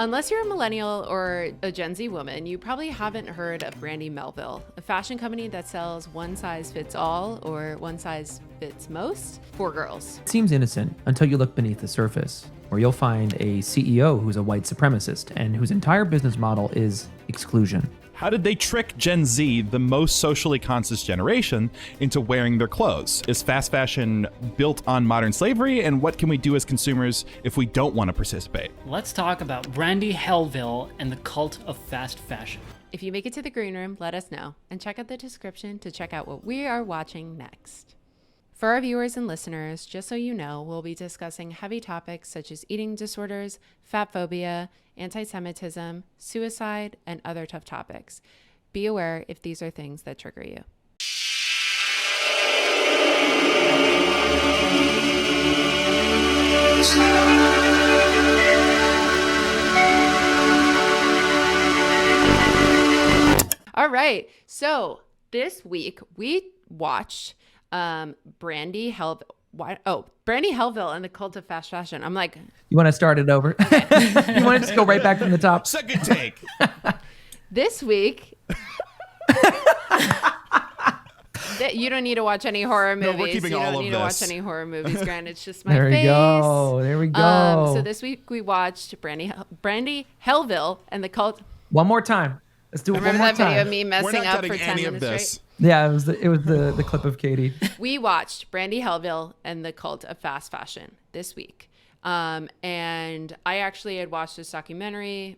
Unless you're a millennial or a Gen Z woman, you probably haven't heard of Brandy Melville, a fashion company that sells one size fits all or one size fits most for girls. It seems innocent until you look beneath the surface, where you'll find a CEO who's a white supremacist and whose entire business model is exclusion. How did they trick Gen Z, the most socially conscious generation, into wearing their clothes? Is fast fashion built on modern slavery? And what can we do as consumers if we don't want to participate? Let's talk about Brandy Hellville and the cult of fast fashion. If you make it to the green room, let us know and check out the description to check out what we are watching next. For our viewers and listeners, just so you know, we'll be discussing heavy topics such as eating disorders, fat phobia, anti-Semitism, suicide, and other tough topics. Be aware if these are things that trigger you. All right, so this week we watched Brandy Hellville. Brandy Hellville and the Cult of Fast Fashion. I'm like, you want to start it over? You want to just go right back from the top? Second take. This week, you don't need to watch any horror movies. No, we're keeping you all don't of need this. to watch any horror movies, Grant. It's just my There face. There we go. So this week we watched Brandy Hellville and the Cult. One more time. Let's do it Remember one more that video time. of me We're messing not up cutting for 10 any of minutes this. straight? Yeah, it was the clip of Katie. We watched Brandy Hellville and the Cult of Fast Fashion this week. And I actually had watched this documentary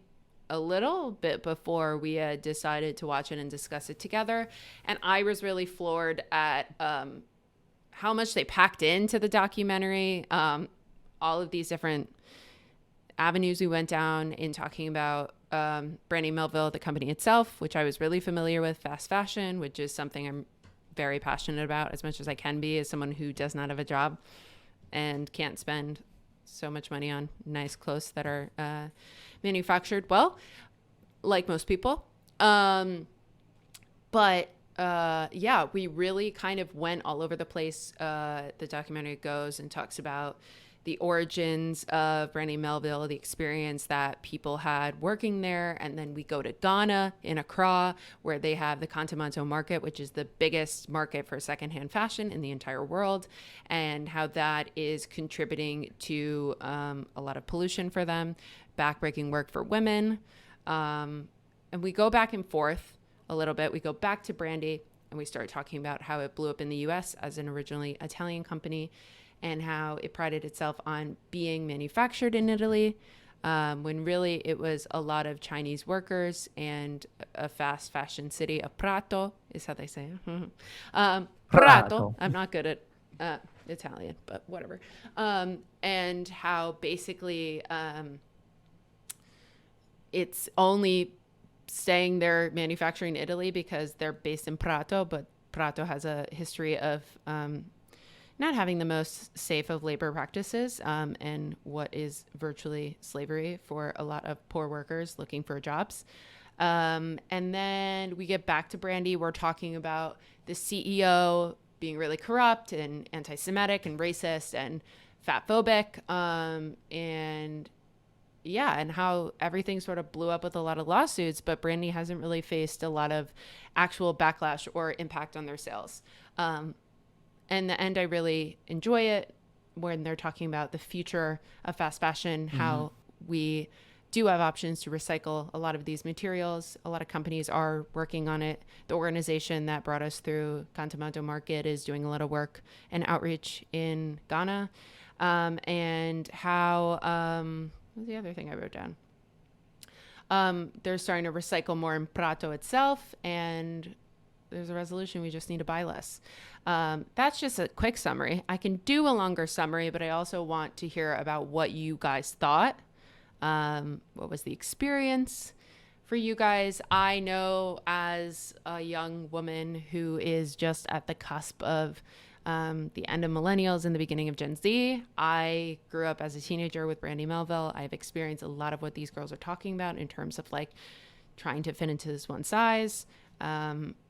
a little bit before we had decided to watch it and discuss it together. And I was really floored at how much they packed into the documentary. All of these different avenues we went down in talking about Brandy Melville, the company itself, which I was really familiar with, fast fashion, which is something I'm very passionate about as much as I can be as someone who does not have a job and can't spend so much money on nice clothes that are manufactured well, like most people. Yeah, we really kind of went all over the place. The documentary goes and talks about the origins of Brandy Melville, the experience that people had working there. And then we go to Ghana in Accra, where they have the Continental market, which is the biggest market for secondhand fashion in the entire world, and how that is contributing to a lot of pollution for them, backbreaking work for women. And we go back and forth a little bit. We go back to Brandy and we start talking about how it blew up in the US as an originally Italian company, and how it prided itself on being manufactured in Italy, when really it was a lot of Chinese workers and a fast fashion city of Prato, is how they say it. Prato. I'm not good at Italian, but whatever. And how basically it's only staying there manufacturing in Italy because they're based in Prato, but Prato has a history of not having the most safe of labor practices, and what is virtually slavery for a lot of poor workers looking for jobs. And then we get back to Brandy. We're talking about the CEO being really corrupt and anti-Semitic and racist and fat phobic. And how everything sort of blew up with a lot of lawsuits, but Brandy hasn't really faced a lot of actual backlash or impact on their sales. In the end, I really enjoy it when they're talking about the future of fast fashion, how we do have options to recycle a lot of these materials. A lot of companies are working on it. The organization that brought us through Continental Market is doing a lot of work and outreach in Ghana. And how, what was the other thing I wrote down? They're starting to recycle more in Prato itself, and there's a resolution. We just need to buy less. That's just a quick summary. I can do a longer summary, but I also want to hear about what you guys thought. What was the experience for you guys? I know as a young woman who is just at the cusp of the end of millennials and the beginning of Gen Z, I grew up as a teenager with Brandy Melville. I've experienced a lot of what these girls are talking about in terms of like trying to fit into this one size.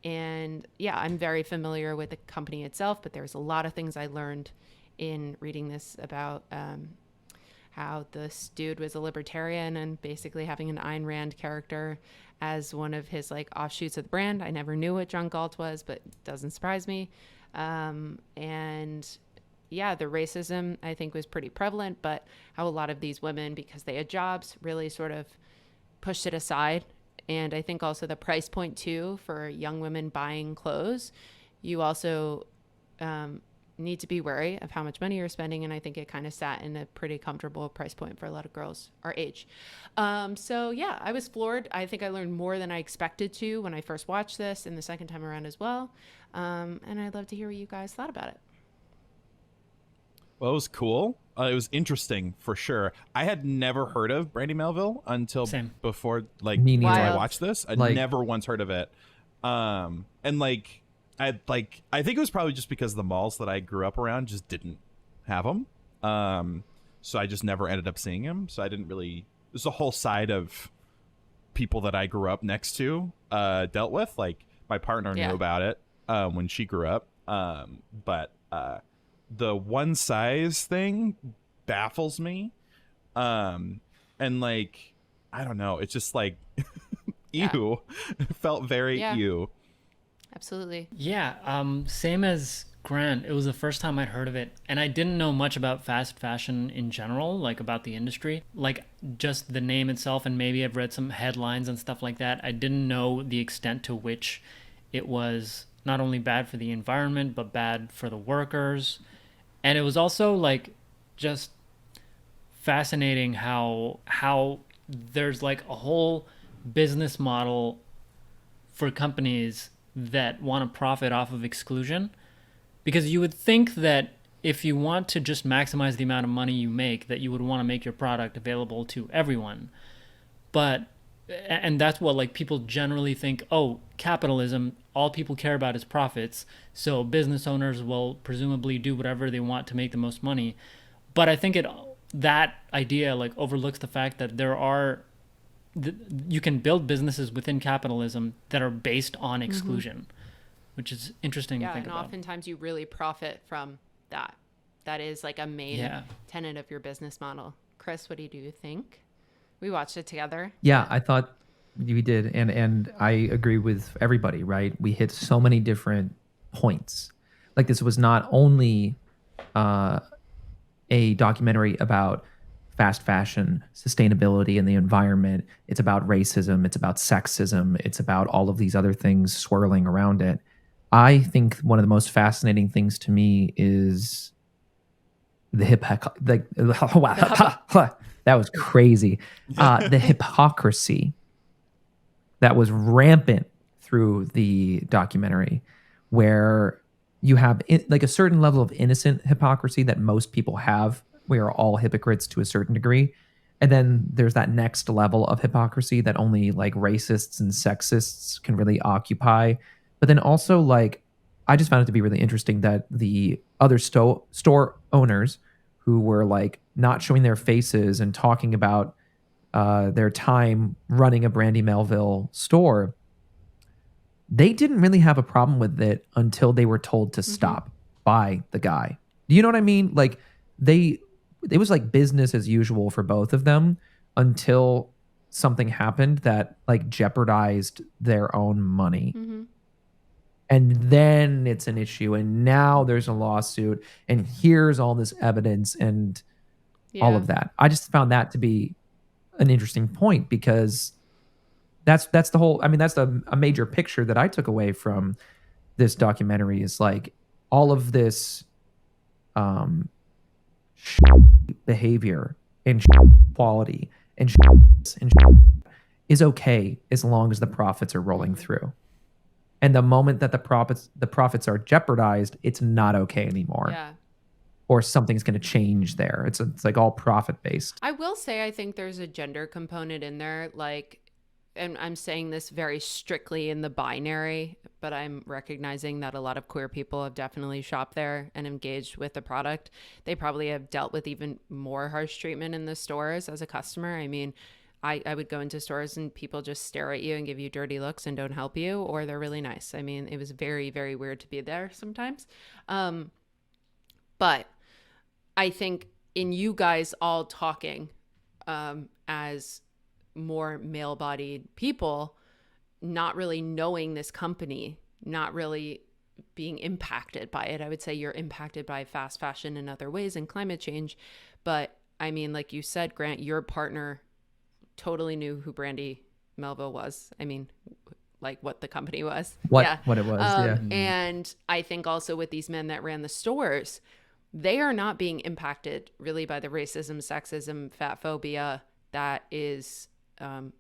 And yeah, I'm very familiar with the company itself, but there's a lot of things I learned in reading this about how this dude was a libertarian and basically having an Ayn Rand character as one of his like offshoots of the brand. I never knew what John Galt was, but it doesn't surprise me. And yeah, the racism I think was pretty prevalent, but how a lot of these women, because they had jobs, really sort of pushed it aside. And I think also the price point too for young women buying clothes, you also need to be wary of how much money you're spending. And I think it kind of sat in a pretty comfortable price point for a lot of girls our age. So yeah, I was floored. I think I learned more than I expected to when I first watched this and the second time around as well. And I'd love to hear what you guys thought about it. Well, it was cool. It was interesting for sure. I had never heard of Brandy Melville until before, like, Me before neither. I watched this. I'd Like- never once heard of it. And like, I think it was probably just because the malls that I grew up around just didn't have them. So I just never ended up seeing him. So I didn't really. There's a whole side of people that I grew up next to dealt with. Like my partner knew about it when she grew up. But the one size thing baffles me. And like, I don't know. It's just like, ew. It felt very ew. Absolutely. Yeah, same as Grant. It was the first time I'd heard of it, and I didn't know much about fast fashion in general, like about the industry, like just the name itself, and maybe I've read some headlines and stuff like that. I didn't know the extent to which it was not only bad for the environment, but bad for the workers. And it was also like just fascinating how there's like a whole business model for companies that want to profit off of exclusion, because you would think that if you want to just maximize the amount of money you make, that you would want to make your product available to everyone. And that's what like people generally think, oh, capitalism, all people care about is profits, so business owners will presumably do whatever they want to make the most money. But I think that idea like overlooks the fact that you can build businesses within capitalism that are based on exclusion, which is interesting to think about. Yeah, and oftentimes you really profit from that. That is like a main tenet of your business model. Chris, what do you think? We watched it together. Yeah, I thought we did, and I agree with everybody. Right, we hit so many different points. Like this was not only a documentary about fast fashion, sustainability, and the environment. It's about racism. It's about sexism. It's about all of these other things swirling around it. I think one of the most fascinating things to me is the that was crazy. The hypocrisy that was rampant through the documentary, where you have like a certain level of innocent hypocrisy that most people have. We are all hypocrites to a certain degree. And then there's that next level of hypocrisy that only like racists and sexists can really occupy. But then also like, I just found it to be really interesting that the other store owners who were like not showing their faces and talking about their time running a Brandy Melville store, they didn't really have a problem with it until they were told to stop by the guy. Do you know what I mean? Like it was like business as usual for both of them until something happened that like jeopardized their own money. And then it's an issue. And now there's a lawsuit. And here's all this evidence and all of that. I just found that to be an interesting point, because that's the whole, I mean, that's a major picture that I took away from this documentary, is like all of this behavior and quality and is okay as long as the profits are rolling through. And the moment that the profits are jeopardized, it's not okay anymore. Yeah. Or something's going to change there. It's like all profit based. I will say, I think there's a gender component in there. Like, and I'm saying this very strictly in the binary, but I'm recognizing that a lot of queer people have definitely shopped there and engaged with the product. They probably have dealt with even more harsh treatment in the stores as a customer. I mean, I would go into stores and people just stare at you and give you dirty looks and don't help you, or they're really nice. I mean, it was very, very weird to be there sometimes. But I think in you guys all talking as more male-bodied people, not really knowing this company, not really being impacted by it. I would say you're impacted by fast fashion in other ways and climate change. But I mean, like you said, Grant, your partner totally knew who Brandy Melville was. I mean, like what the company was. What Yeah. it was, yeah. And I think also with these men that ran the stores, they are not being impacted really by the racism, sexism, fat phobia that is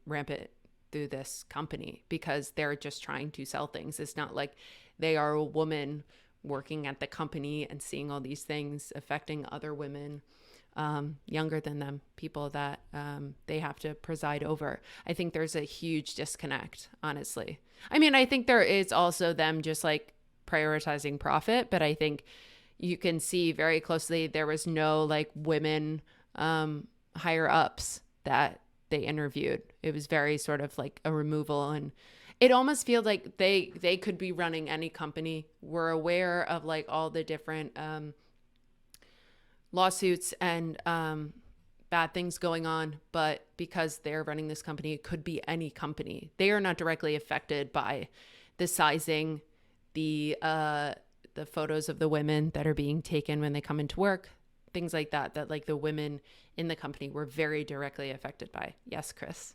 rampant through this company, because they're just trying to sell things. It's not like they are a woman working at the company and seeing all these things affecting other women younger than them, people that they have to preside over. I think there's a huge disconnect, honestly. I mean, I think there is also them just like prioritizing profit, but I think you can see very closely there was no like women higher ups that they interviewed. It was very sort of like a removal, and it almost feels like they could be running any company. We're aware of like all the different lawsuits and bad things going on, but because they're running this company, it could be any company. They are not directly affected by the sizing, the photos of the women that are being taken when they come into work, things like that, that like the women in the company were very directly affected by. Yes, Chris.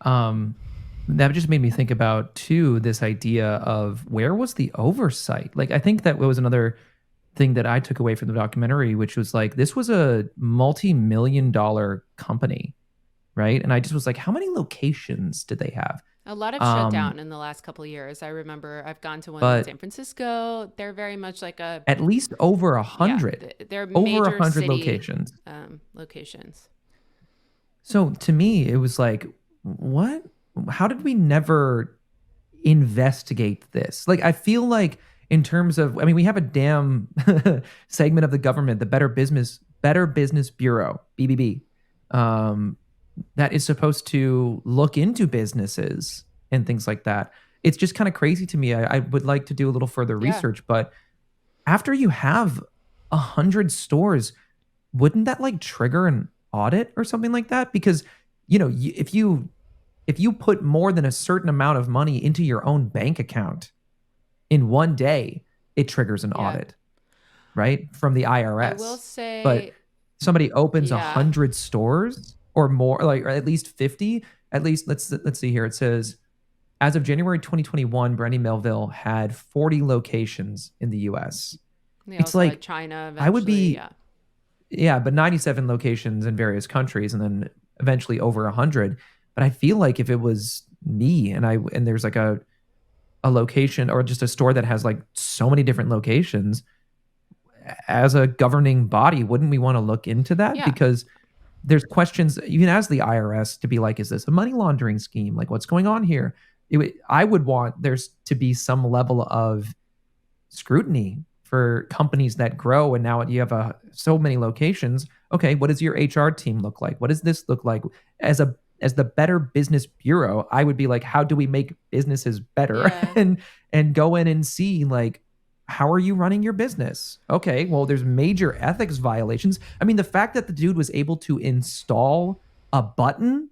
That just made me think about too, this idea of where was the oversight? Like, I think that was another thing that I took away from the documentary, which was like, this was a multi-million-dollar company, right? And I just was like, how many locations did they have? A lot of shut down in the last couple of years. I remember I've gone to one in San Francisco. They're very much like a at least over 100. Yeah, they're over major 100 city, locations. Locations. So to me, it was like, what? How did we never investigate this? Like, I feel like in terms of, I mean, we have a damn segment of the government, the Better Business Bureau, BBB, that is supposed to look into businesses and things like that. It's just kind of crazy to me. I would like to do a little further research, but after you have 100 stores, wouldn't that like trigger an audit or something like that? Because, you know, if you put more than a certain amount of money into your own bank account in one day, it triggers an audit, right? From the IRS. I will say, but somebody opens 100 stores or more, like, or at least 50, at least let's see here. It says, as of January 2021, Brandy Melville had 40 locations in the US. It's like China. I would be, but 97 locations in various countries, and then eventually over 100. But I feel like if it was me and there's like a location or just a store that has like so many different locations, as a governing body, wouldn't we want to look into that? Because there's questions you can ask the IRS to be like, is this a money laundering scheme? Like, what's going on here? I would want there's to be some level of scrutiny for companies that grow. And now you have so many locations. Okay, what does your HR team look like? What does this look like? As the Better Business Bureau, I would be like, how do we make businesses better? and go in and see, like, how are you running your business? Okay, well, there's major ethics violations. I mean, the fact that the dude was able to install a button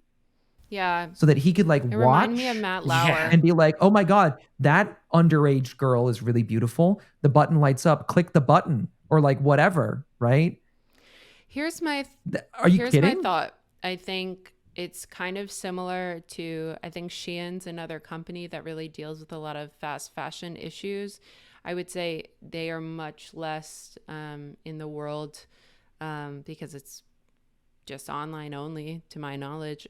so that he could like watch reminded me of Matt Lauer and be like, oh my God, that underage girl is really beautiful. The button lights up, click the button, or like whatever, right? Here's my kidding? my thought. I think it's kind of similar to, I think Shein's another company that really deals with a lot of fast fashion issues. I would say they are much less in the world because it's just online only, to my knowledge.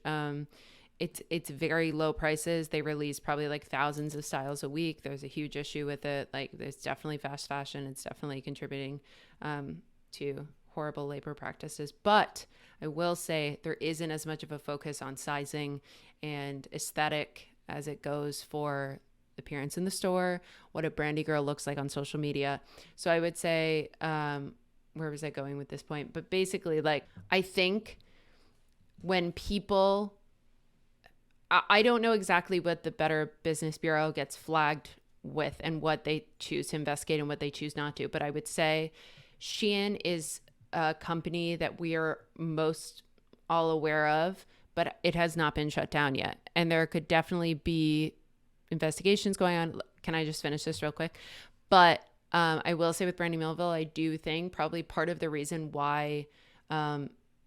It's very low prices. They release probably like thousands of styles a week. There's a huge issue with it. Like, there's definitely fast fashion. It's definitely contributing to horrible labor practices. But I will say there isn't as much of a focus on sizing and aesthetic as it goes for appearance in the store, what a Brandy girl looks like on social media. So I would say, where was I going with this point? But basically, like, I think when people, I don't know exactly what the Better Business Bureau gets flagged with and what they choose to investigate and what they choose not to. But I would say Shein is a company that we are most all aware of, but it has not been shut down yet. And there could definitely be investigations going on. Can I just finish this real quick? But I will say with Brandy Melville, I do think probably part of the reason why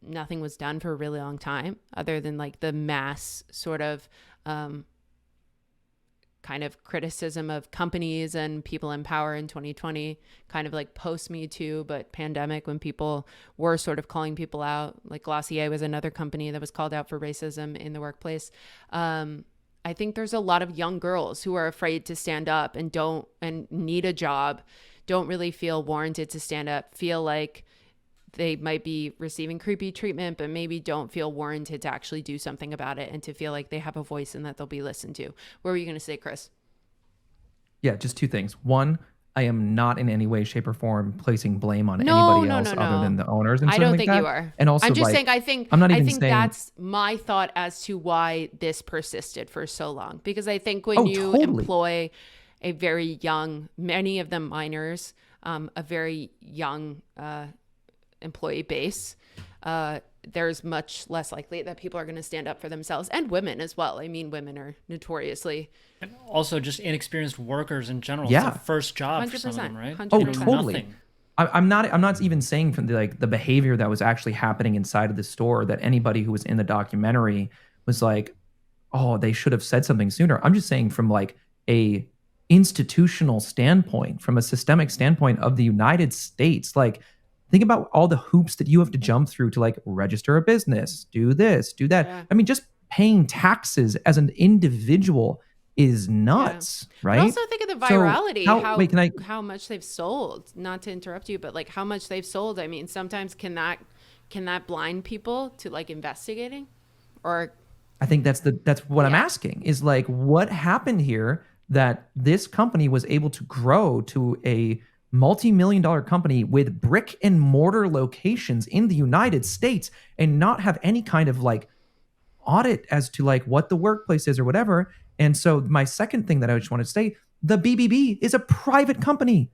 nothing was done for a really long time, other than like the mass sort of kind of criticism of companies and people in power in 2020, kind of like post Me Too, but pandemic, when people were sort of calling people out. Like Glossier was another company that was called out for racism in the workplace. I think there's a lot of young girls who are afraid to stand up and need a job, don't really feel warranted to stand up, feel like they might be receiving creepy treatment, but maybe don't feel warranted to actually do something about it and to feel like they have a voice and that they'll be listened to. What were you going to say, Chris? Yeah, just two things. One, I am not in any way, shape, or form placing blame on anybody else other than the owners. And I don't like think that. you are. And also, I'm just like, saying. I think saying, that's my thought as to why this persisted for so long. Because I think when you totally. employ a very young, many of them minors, a very young employee base, there's much less likely that people are going to stand up for themselves, and women as well. I mean, women are notoriously, and also just inexperienced workers in general. Yeah. It's a first job 100%, for some of them, right? 100%. Oh, They know totally. nothing. I'm not even saying from the behavior that was actually happening inside of the store that anybody who was in the documentary was like, oh, they should have said something sooner. I'm just saying from like a institutional standpoint, from a systemic standpoint of the United States, like, think about all the hoops that you have to jump through to like register a business, do this, do that. Yeah. I mean, just paying taxes as an individual is nuts, right? But also think of the So virality, how much they've sold. Not to interrupt you, but like how much they've sold. I mean, sometimes can that blind people to like investigating? Or I think that's what I'm asking is like, what happened here that this company was able to grow to a multi-million-dollar company with brick and mortar locations in the United States and not have any kind of like audit as to like what the workplace is or whatever. And so my second thing that I just want to say, the BBB is a private company.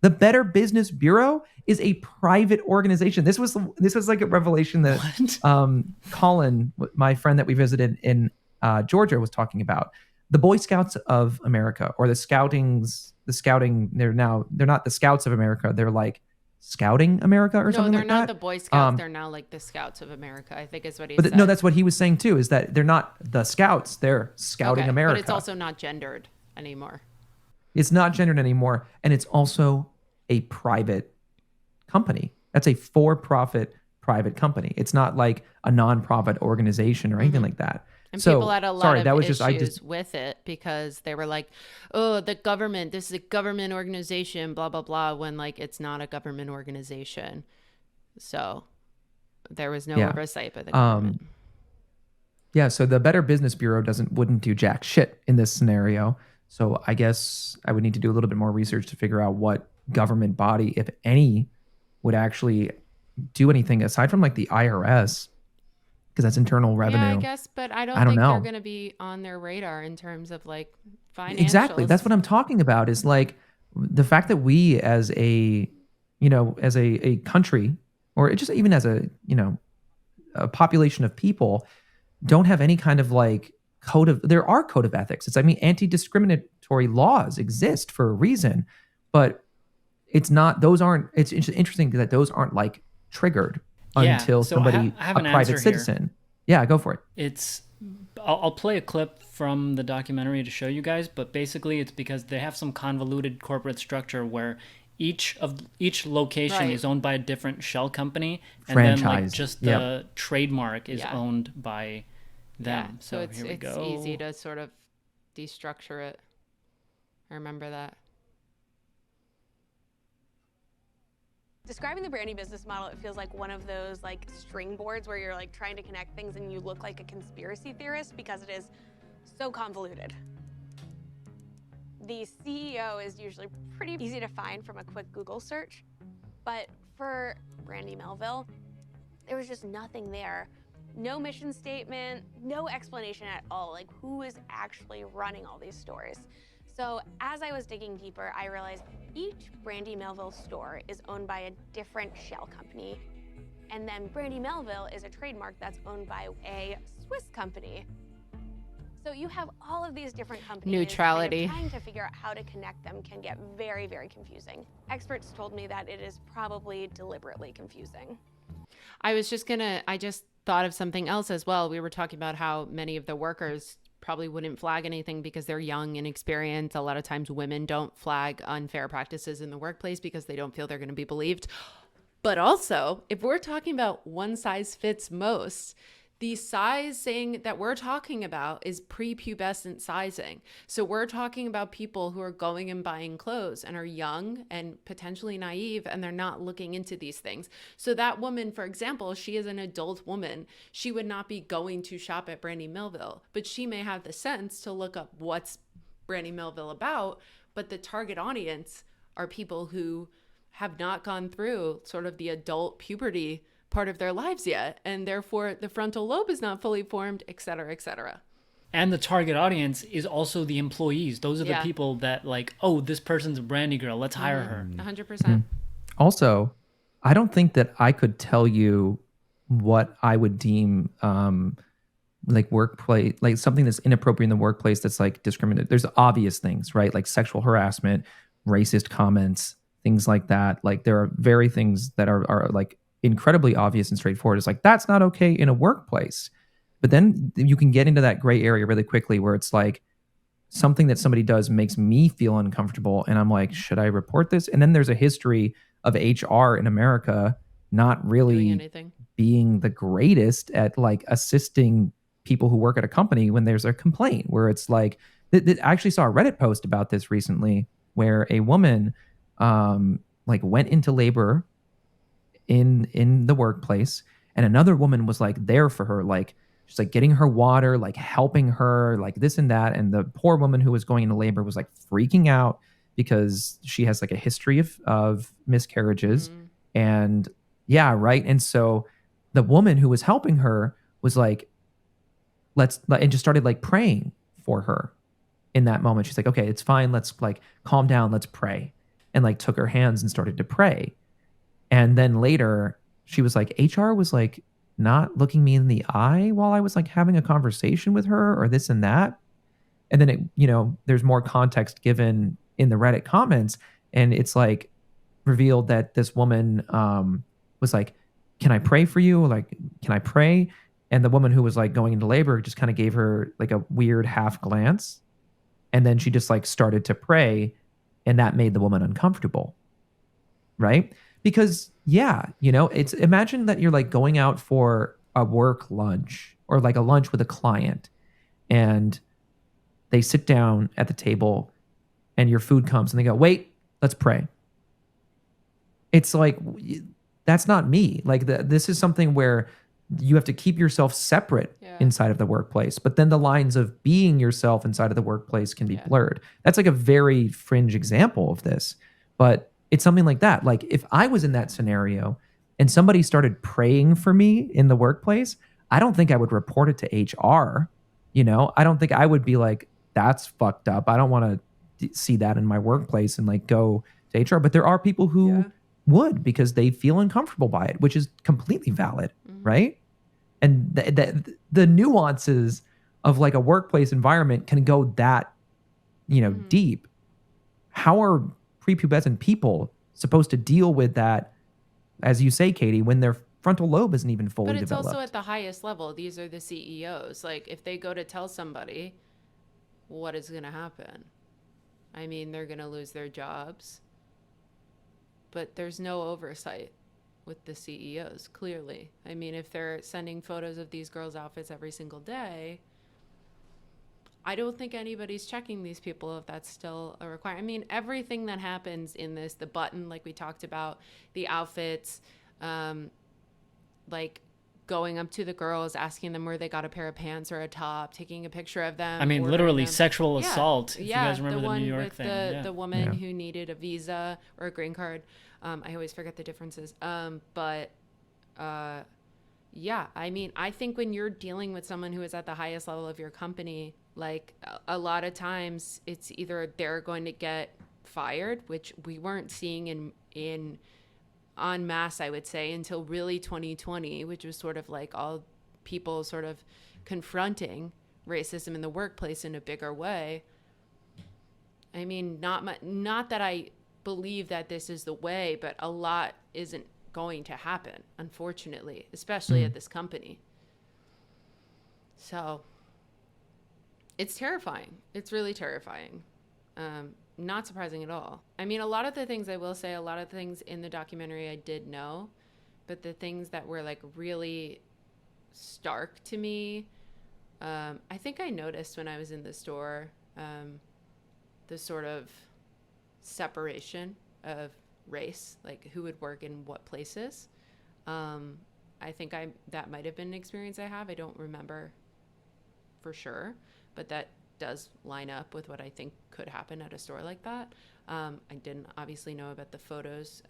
The Better Business Bureau is a private organization. This was like a revelation that Colin, my friend that we visited in Georgia, was talking about. The Boy Scouts of America, or the scouting, they're not the Scouts of America. They're like Scouting America or something like that. No, they're not the Boy Scouts. They're now like the Scouts of America, I think is what he said. No, that's what he was saying too, is that they're not the Scouts. They're Scouting America. But it's also not gendered anymore. It's not gendered anymore. And it's also a private company. That's a for-profit private company. It's not like a non-profit organization or anything like that. And so, people had a lot of issues I just with it because they were like, oh, the government, this is a government organization, blah, blah, blah, when like it's not a government organization. So there was no oversight by the government. Yeah, so the Better Business Bureau wouldn't do jack shit in this scenario. So I guess I would need to do a little bit more research to figure out what government body, if any, would actually do anything aside from like the IRS, because that's internal revenue. Yeah, I guess, but I don't think they're going to be on their radar in terms of like financials. Exactly. That's what I'm talking about, is like the fact that we as a country, or just even as a population of people, don't have any kind of like there are code of ethics. It's, anti-discriminatory laws exist for a reason, but it's interesting that those aren't like triggered until somebody, I have a an private answer citizen. Yeah, go for it. I'll play a clip from the documentary to show you guys, but basically it's because they have some convoluted corporate structure where each location is owned by a different shell company, and then like just the trademark is owned by them. Yeah, so it's easy to sort of destructure it. I remember that. Describing the Brandy business model, it feels like one of those like string boards where you're like trying to connect things and you look like a conspiracy theorist because it is so convoluted. The CEO is usually pretty easy to find from a quick Google search, but for Brandy Melville, there was just nothing there. No mission statement, no explanation at all, like who is actually running all these stores. So as I was digging deeper, I realized each Brandy Melville store is owned by a different shell company, And then Brandy Melville is a trademark that's owned by a Swiss company. So you have all of these different companies. Neutrality. Trying to figure out how to connect them can get very, very confusing. Experts told me that it is probably deliberately confusing. I just thought of something else as well. We were talking about how many of the workers probably wouldn't flag anything because they're young and inexperienced. A lot of times women don't flag unfair practices in the workplace because they don't feel they're going to be believed. But also, if we're talking about one size fits most, the sizing that we're talking about is prepubescent sizing. So we're talking about people who are going and buying clothes and are young and potentially naive, and they're not looking into these things. So that woman, for example, she is an adult woman. She would not be going to shop at Brandy Melville, but she may have the sense to look up what's Brandy Melville about. But the target audience are people who have not gone through sort of the adult puberty part of their lives yet, and therefore the frontal lobe is not fully formed, et cetera, et cetera. And the target audience is also the employees. Those are the Yeah. people that like, oh, this person's a Brandy girl. Let's hire her. 100%. Also, I don't think that I could tell you what I would deem like workplace, like something that's inappropriate in the workplace that's like discriminatory. There's obvious things, right? Like sexual harassment, racist comments, things like that. Like there are very things that are like incredibly obvious and straightforward. It's like, that's not okay in a workplace. But then you can get into that gray area really quickly where it's like something that somebody does makes me feel uncomfortable. And I'm like, should I report this? And then there's a history of HR in America not Doing really anything. being the greatest at like assisting people who work at a company when there's a complaint, where it's like, I actually saw a Reddit post about this recently where a woman like went into labor in the workplace, and another woman was like there for her, like she's like getting her water, like helping her, like this and that. And the poor woman who was going into labor was like freaking out because she has like a history of miscarriages. And yeah, right. And so the woman who was helping her was like, and just started like praying for her in that moment. She's like, okay, it's fine, let's like calm down, let's pray. And like took her hands and started to pray. And then later she was like, HR was like not looking me in the eye while I was like having a conversation with her, or this and that. And then it, there's more context given in the Reddit comments, and it's like revealed that this woman was like, can I pray for you? Like, can I pray? And the woman who was like going into labor just kind of gave her like a weird half glance. And then she just like started to pray, and that made the woman uncomfortable. Right? Because it's, imagine that you're like going out for a work lunch or like a lunch with a client, and they sit down at the table and your food comes and they go, wait, let's pray. It's like, that's not me. Like this is something where you have to keep yourself separate inside of the workplace, but then the lines of being yourself inside of the workplace can be blurred. That's like a very fringe example of this, but it's something like that. Like if I was in that scenario and somebody started praying for me in the workplace, I don't think I would report it to HR. I don't think I would be like, that's fucked up. I don't want to see that in my workplace and like go to HR. But there are people who would, because they feel uncomfortable by it, which is completely valid, right? And the nuances of like a workplace environment can go that, deep. How are prepubescent people supposed to deal with that, as you say, Katie, when their frontal lobe isn't even fully developed? But it's also at the highest level. These are the CEOs. Like if they go to tell somebody, what is going to happen? I mean, they're going to lose their jobs. But there's no oversight with the CEOs, clearly. I mean, if they're sending photos of these girls' outfits every single day, I don't think anybody's checking these people if that's still a requirement. I mean, everything that happens in this, the button, like we talked about, the outfits, like going up to the girls, asking them where they got a pair of pants or a top, taking a picture of them. I mean, ordering literally them. sexual assault. If you guys remember the one New York with thing. the woman who needed a visa or a green card. I always forget the differences. I mean, I think when you're dealing with someone who is at the highest level of your company, like a lot of times it's either they're going to get fired, which we weren't seeing in en masse, I would say, until really 2020, which was sort of like all people sort of confronting racism in the workplace in a bigger way. I mean, not that I believe that this is the way, but a lot isn't going to happen, unfortunately, especially at this company. So it's terrifying. It's really terrifying. Not surprising at all. I mean, a lot of the things, I will say, a lot of the things in the documentary I did know, but the things that were like really stark to me, I think I noticed when I was in the store, the sort of separation of race, like who would work in what places. I think that might have been an experience I have. I don't remember for sure, but that does line up with what I think could happen at a store like that. I didn't obviously know about the photos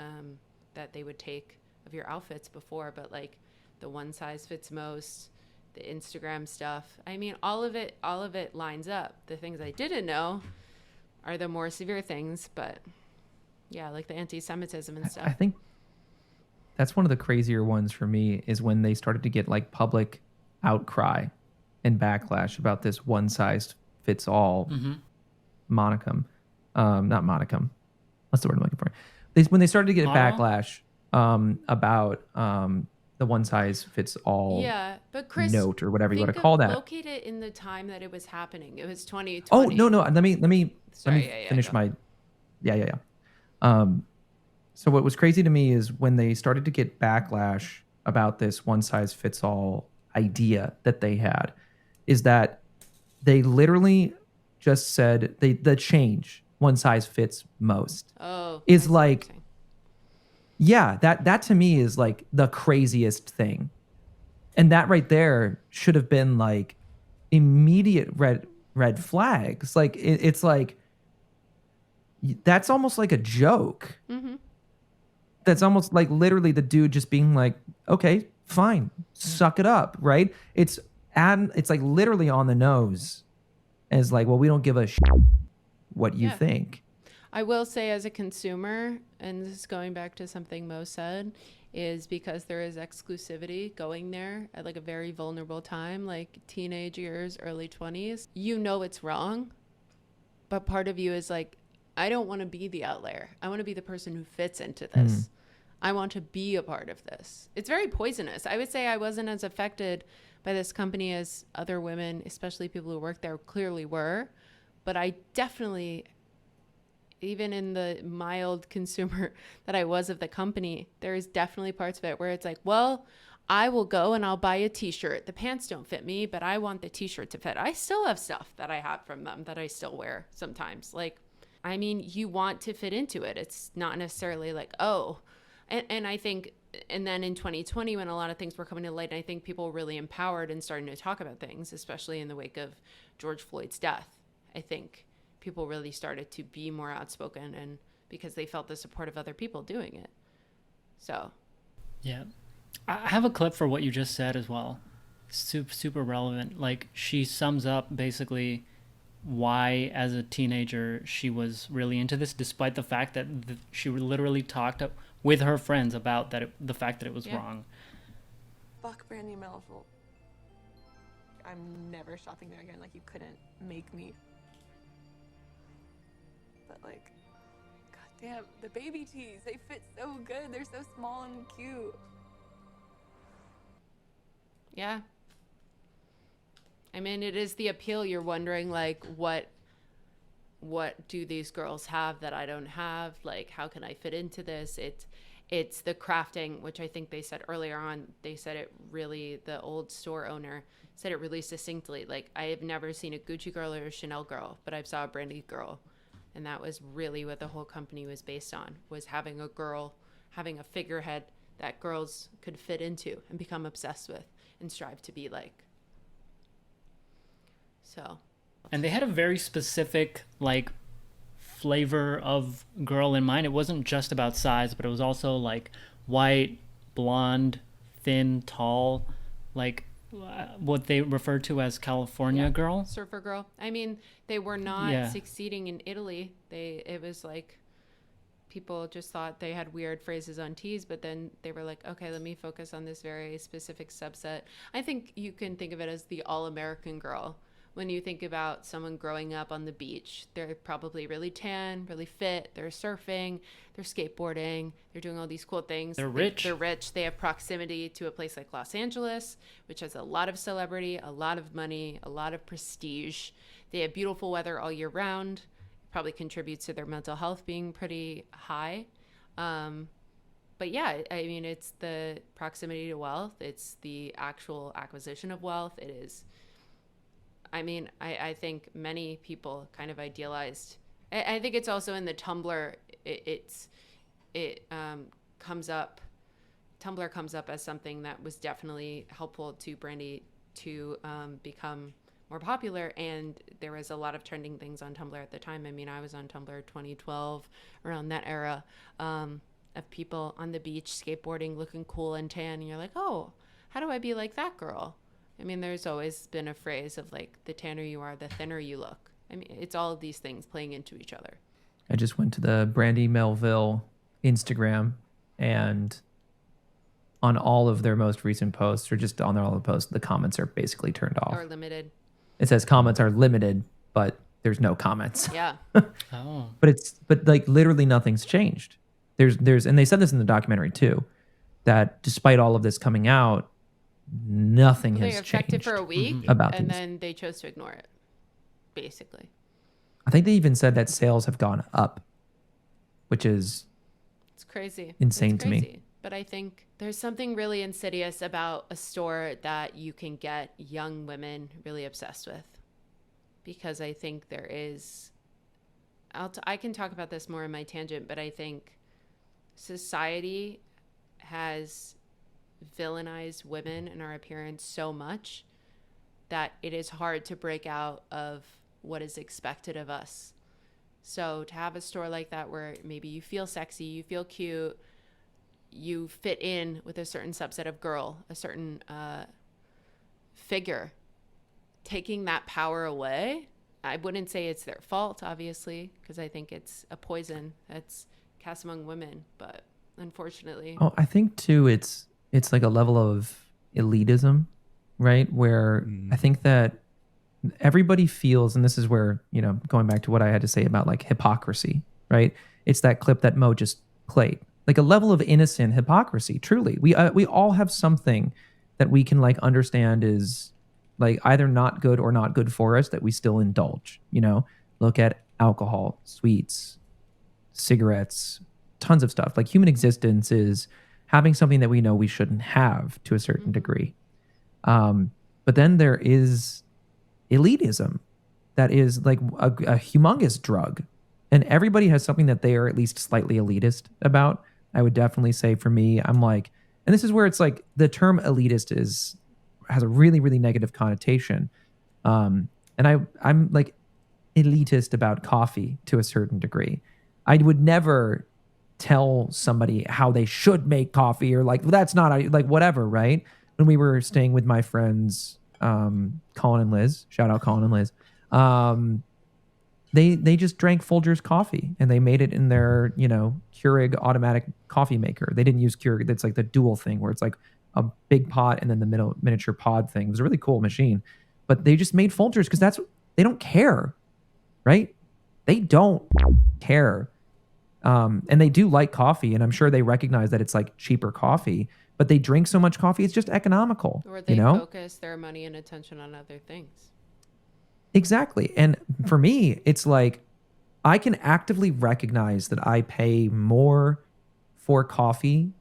that they would take of your outfits before, but like the one size fits most, the Instagram stuff. I mean, all of it lines up. The things I didn't know are the more severe things, but yeah, like the anti-Semitism and stuff. I think that's one of the crazier ones for me is when they started to get like public outcry and backlash about this one size fits all monicum. Not monicum. What's the word I'm looking for? When they started to get backlash about the one size fits all but Chris, note or whatever you want to call that. Locate it in the time that it was happening. It was 2020. Oh, no. Let me finish my. Yeah. So what was crazy to me is when they started to get backlash about this one size fits all idea that they had, is that they literally just said the change one size fits most is like, yeah, that to me is like the craziest thing. And that right there should have been like immediate red flags. Like it's like, that's almost like a joke. That's almost like literally the dude just being like, okay, fine, suck it up, right? It's like literally on the nose as like, well, we don't give a shit what you think. I will say as a consumer, and this is going back to something Mo said, is because there is exclusivity going there at like a very vulnerable time, like teenage years, early 20s, you know it's wrong. But part of you is like, I don't want to be the outlier. I want to be the person who fits into this. I want to be a part of this. It's very poisonous. I would say I wasn't as affected by this company as other women, especially people who work there, clearly were. But I definitely, even in the mild consumer that I was of the company, there is definitely parts of it where it's like, well, I will go and I'll buy a t-shirt. The pants don't fit me, but I want the t-shirt to fit. I still have stuff that I have from them that I still wear sometimes. Like, I mean, you want to fit into it. It's not necessarily like, oh, and I think, and then in 2020, when a lot of things were coming to light, I think people were really empowered and starting to talk about things, especially in the wake of George Floyd's death. I think people really started to be more outspoken, and because they felt the support of other people doing it. So, yeah, I have a clip for what you just said as well. Super relevant. Like, she sums up basically why as a teenager she was really into this, despite the fact that she literally talked with her friends about the fact that it was wrong. Fuck Brandy Melville. I'm never shopping there again. Like, you couldn't make me. But like, goddamn, the baby tees, they fit so good. They're so small and cute. Yeah. I mean, it is the appeal. You're wondering, like, what do these girls have that I don't have? Like, how can I fit into this? It's the crafting, which I think they said earlier on. They said it really, the old store owner said it really succinctly. Like, I have never seen a Gucci girl or a Chanel girl, but I've saw a Brandy girl. And that was really what the whole company was based on, was having a girl, having a figurehead that girls could fit into and become obsessed with and strive to be like. So. And they had a very specific, like, flavor of girl in mind. It wasn't just about size, but it was also like white, blonde, thin, tall, like what they refer to as California girl. Surfer girl. I mean, they were not succeeding in Italy. It was like people just thought they had weird phrases on teas, but then they were like, okay, let me focus on this very specific subset. I think you can think of it as the all-American girl. When you think about someone growing up on the beach, they're probably really tan, really fit, they're surfing, they're skateboarding, they're doing all these cool things. They're rich. They're rich. They have proximity to a place like Los Angeles, which has a lot of celebrity, a lot of money, a lot of prestige. They have beautiful weather all year round. Probably contributes to their mental health being pretty high. But yeah, I mean, it's the proximity to wealth. It's the actual acquisition of wealth. It is, I mean, I think many people kind of idealized. I think it's also in the Tumblr. Tumblr comes up as something that was definitely helpful to Brandy to become more popular, and there was a lot of trending things on Tumblr at the time. I mean, I was on Tumblr 2012, around that era, of people on the beach skateboarding, looking cool and tan, and you're like, oh, how do I be like that girl? I mean, there's always been a phrase of like, the tanner you are, the thinner you look. I mean, it's all of these things playing into each other. I just went to the Brandy Melville Instagram, and on all of their most recent posts, or just on all the posts, the comments are basically turned off. Or limited. It says comments are limited, but there's no comments. Yeah. Oh. But like literally nothing's changed. There's and they said this in the documentary too, that despite all of this coming out, nothing They has affected changed for a week, about and these. then they chose to ignore it, basically. I think they even said that sales have gone up, which is It's crazy. Insane It's to me. crazy. But I think there's something really insidious about a store that you can get young women really obsessed with. Because I think there is, I can talk about this more in my tangent, but I think society has villainized women and our appearance so much that it is hard to break out of what is expected of us. So to have a store like that where maybe you feel sexy, you feel cute, you fit in with a certain subset of girl, a certain figure, taking that power away, I wouldn't say it's their fault, obviously, because I think it's a poison that's cast among women, but unfortunately. Oh, I think too it's like a level of elitism, right? Where I think that everybody feels, and this is where, you know, going back to what I had to say about like hypocrisy, right? It's that clip that Mo just played. Like a level of innocent hypocrisy, truly. We all have something that we can like understand is like either not good or not good for us that we still indulge, you know? Look at alcohol, sweets, cigarettes, tons of stuff. Like human existence is having something that we know we shouldn't have to a certain degree. But then there is elitism that is like a humongous drug. And everybody has something that they are at least slightly elitist about. I would definitely say for me, I'm like, and this is where it's like the term elitist has a really, really negative connotation. And I'm like elitist about coffee to a certain degree. I would never tell somebody how they should make coffee or like, well, that's not like whatever, right? When we were staying with my friends, Colin and Liz, shout out Colin and Liz. They just drank Folgers coffee and they made it in their, you know, Keurig automatic coffee maker. They didn't use Keurig. That's like the dual thing where it's like a big pot and then the miniature pod thing. It was a really cool machine, but they just made Folgers because they don't care, right? They don't care. And they do like coffee, and I'm sure they recognize that it's like cheaper coffee, but they drink so much coffee, it's just economical. Or they you know? focus their money and attention on other things. Exactly. And for me, it's like I can actively recognize that I pay more for coffee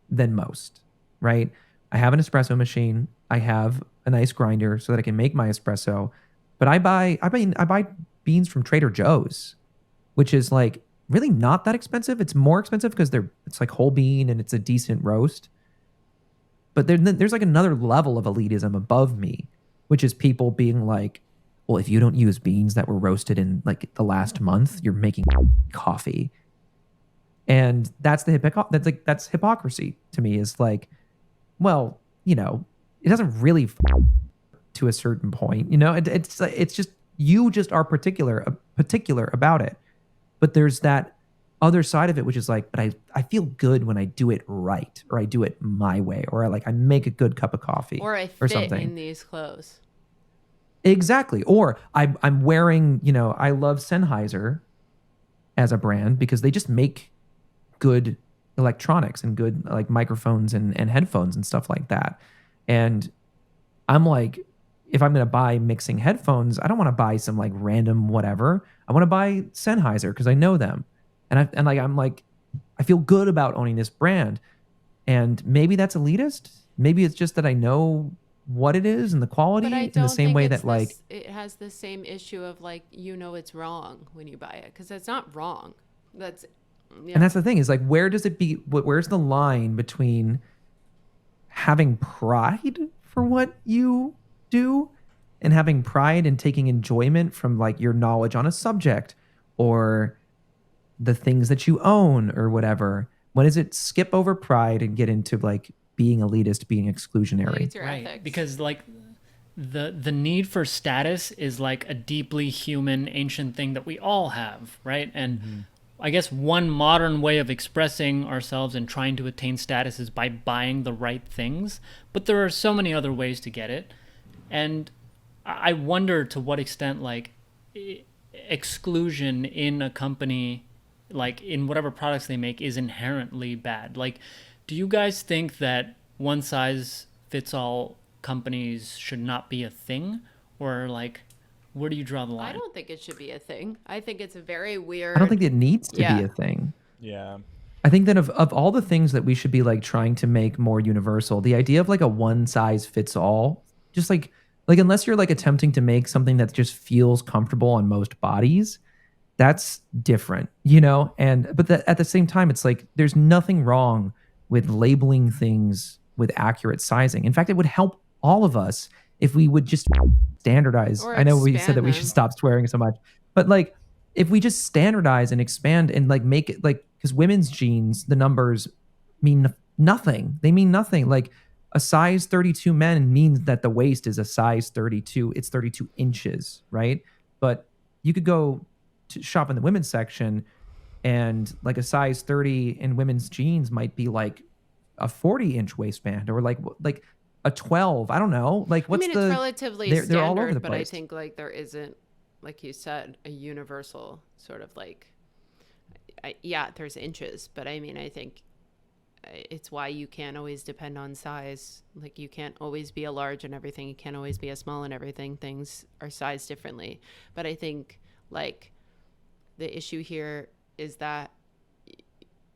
than most, right? I have an espresso machine. I have a nice grinder so that I can make my espresso. But I buy beans from Trader Joe's, which is like really not that expensive. It's more expensive because it's like whole bean and it's a decent roast. But there's like another level of elitism above me, which is people being like, well, if you don't use beans that were roasted in like the last month, you're making coffee. And that's that's hypocrisy to me, is like, well, you know, it doesn't really to a certain point, you know, it's just, you just are particular about it. But there's that other side of it, which is like, but I feel good when I do it right, or I do it my way, or I make a good cup of coffee Or I or fit something. in these clothes. Exactly. Or I'm wearing, I love Sennheiser as a brand because they just make good electronics and good like microphones and headphones and stuff like that. And I'm like, if I'm going to buy mixing headphones, I don't want to buy some like random whatever. I want to buy Sennheiser because I know them. I'm like, I feel good about owning this brand. And maybe that's elitist. Maybe it's just that I know what it is and the quality But I in the don't same think way it's that like, it has the same issue of like, it's wrong when you buy it, because it's not wrong. That's and that's the thing is like, where's the line between having pride for what you do and having pride and taking enjoyment from like your knowledge on a subject or the things that you own or whatever? When does it skip over pride and get into like being elitist, being like exclusionary? it's your ethics. Because like the need for status is like a deeply human ancient thing that we all have, right? And I guess one modern way of expressing ourselves and trying to attain status is by buying the right things, but there are so many other ways to get it. And I wonder to what extent like exclusion in a company, like in whatever products they make, is inherently bad. Like, do you guys think that one size fits all companies should not be a thing? Or like, where do you draw the line? I don't think it should be a thing. I think it's a very weird. I don't think it needs to be Yeah. a thing. Yeah. I think that of all the things that we should be like trying to make more universal, the idea of like a one size fits all, just like unless you're like attempting to make something that just feels comfortable on most bodies, that's different, but at the same time, it's like there's nothing wrong with labeling things with accurate sizing. In fact, it would help all of us if we would just standardize. Or I know we said expand that we them. should stop swearing so much, but like if we just standardize and expand and like make it like, because women's jeans, the numbers mean nothing. They mean nothing. Like a size 32 men means that the waist is a size 32. It's 32 inches, right? But you could go to shop in the women's section and like a size 30 in women's jeans might be like a 40-inch waistband or like a 12. I don't know. Like what's it's the relatively they're standard, all over the but I place. think like there isn't, like you said, a universal sort of like, there's inches, but I mean, I think it's why you can't always depend on size. Like you can't always be a large and everything. You can't always be a small and everything. Things are sized differently. But I think like the issue here is that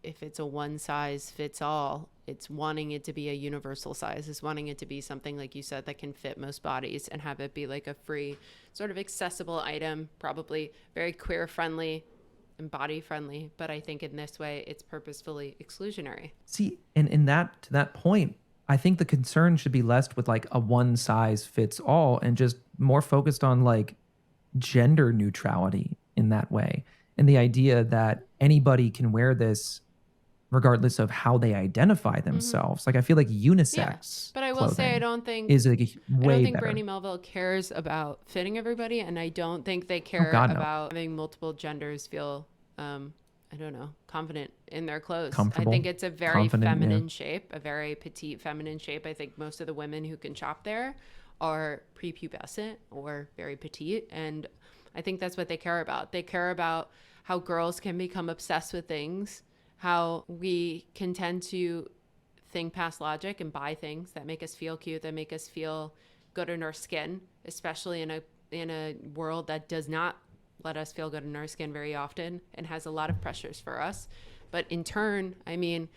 if it's a one size fits all, it's wanting it to be a universal size. It's wanting it to be something, like you said, that can fit most bodies and have it be like a free sort of accessible item, probably very queer friendly and body friendly. But I think in this way, it's purposefully exclusionary. See, and in that to that point, I think the concern should be less with like a one size fits all and just more focused on like gender neutrality in that way. And the idea that anybody can wear this regardless of how they identify themselves. Like I feel like unisex But I will say, I clothing don't think is like way I don't think better. Brandy Melville cares about fitting everybody, and I don't think they care God, no. about having multiple genders feel, I don't know, confident in their clothes. Comfortable, I think it's a very confident, feminine shape, a very petite feminine shape. I think most of the women who can shop there are prepubescent or very petite, and I think that's what they care about. They care about how girls can become obsessed with things, how we can tend to think past logic and buy things that make us feel cute, that make us feel good in our skin, especially in a world that does not let us feel good in our skin very often and has a lot of pressures for us. But in turn, I mean,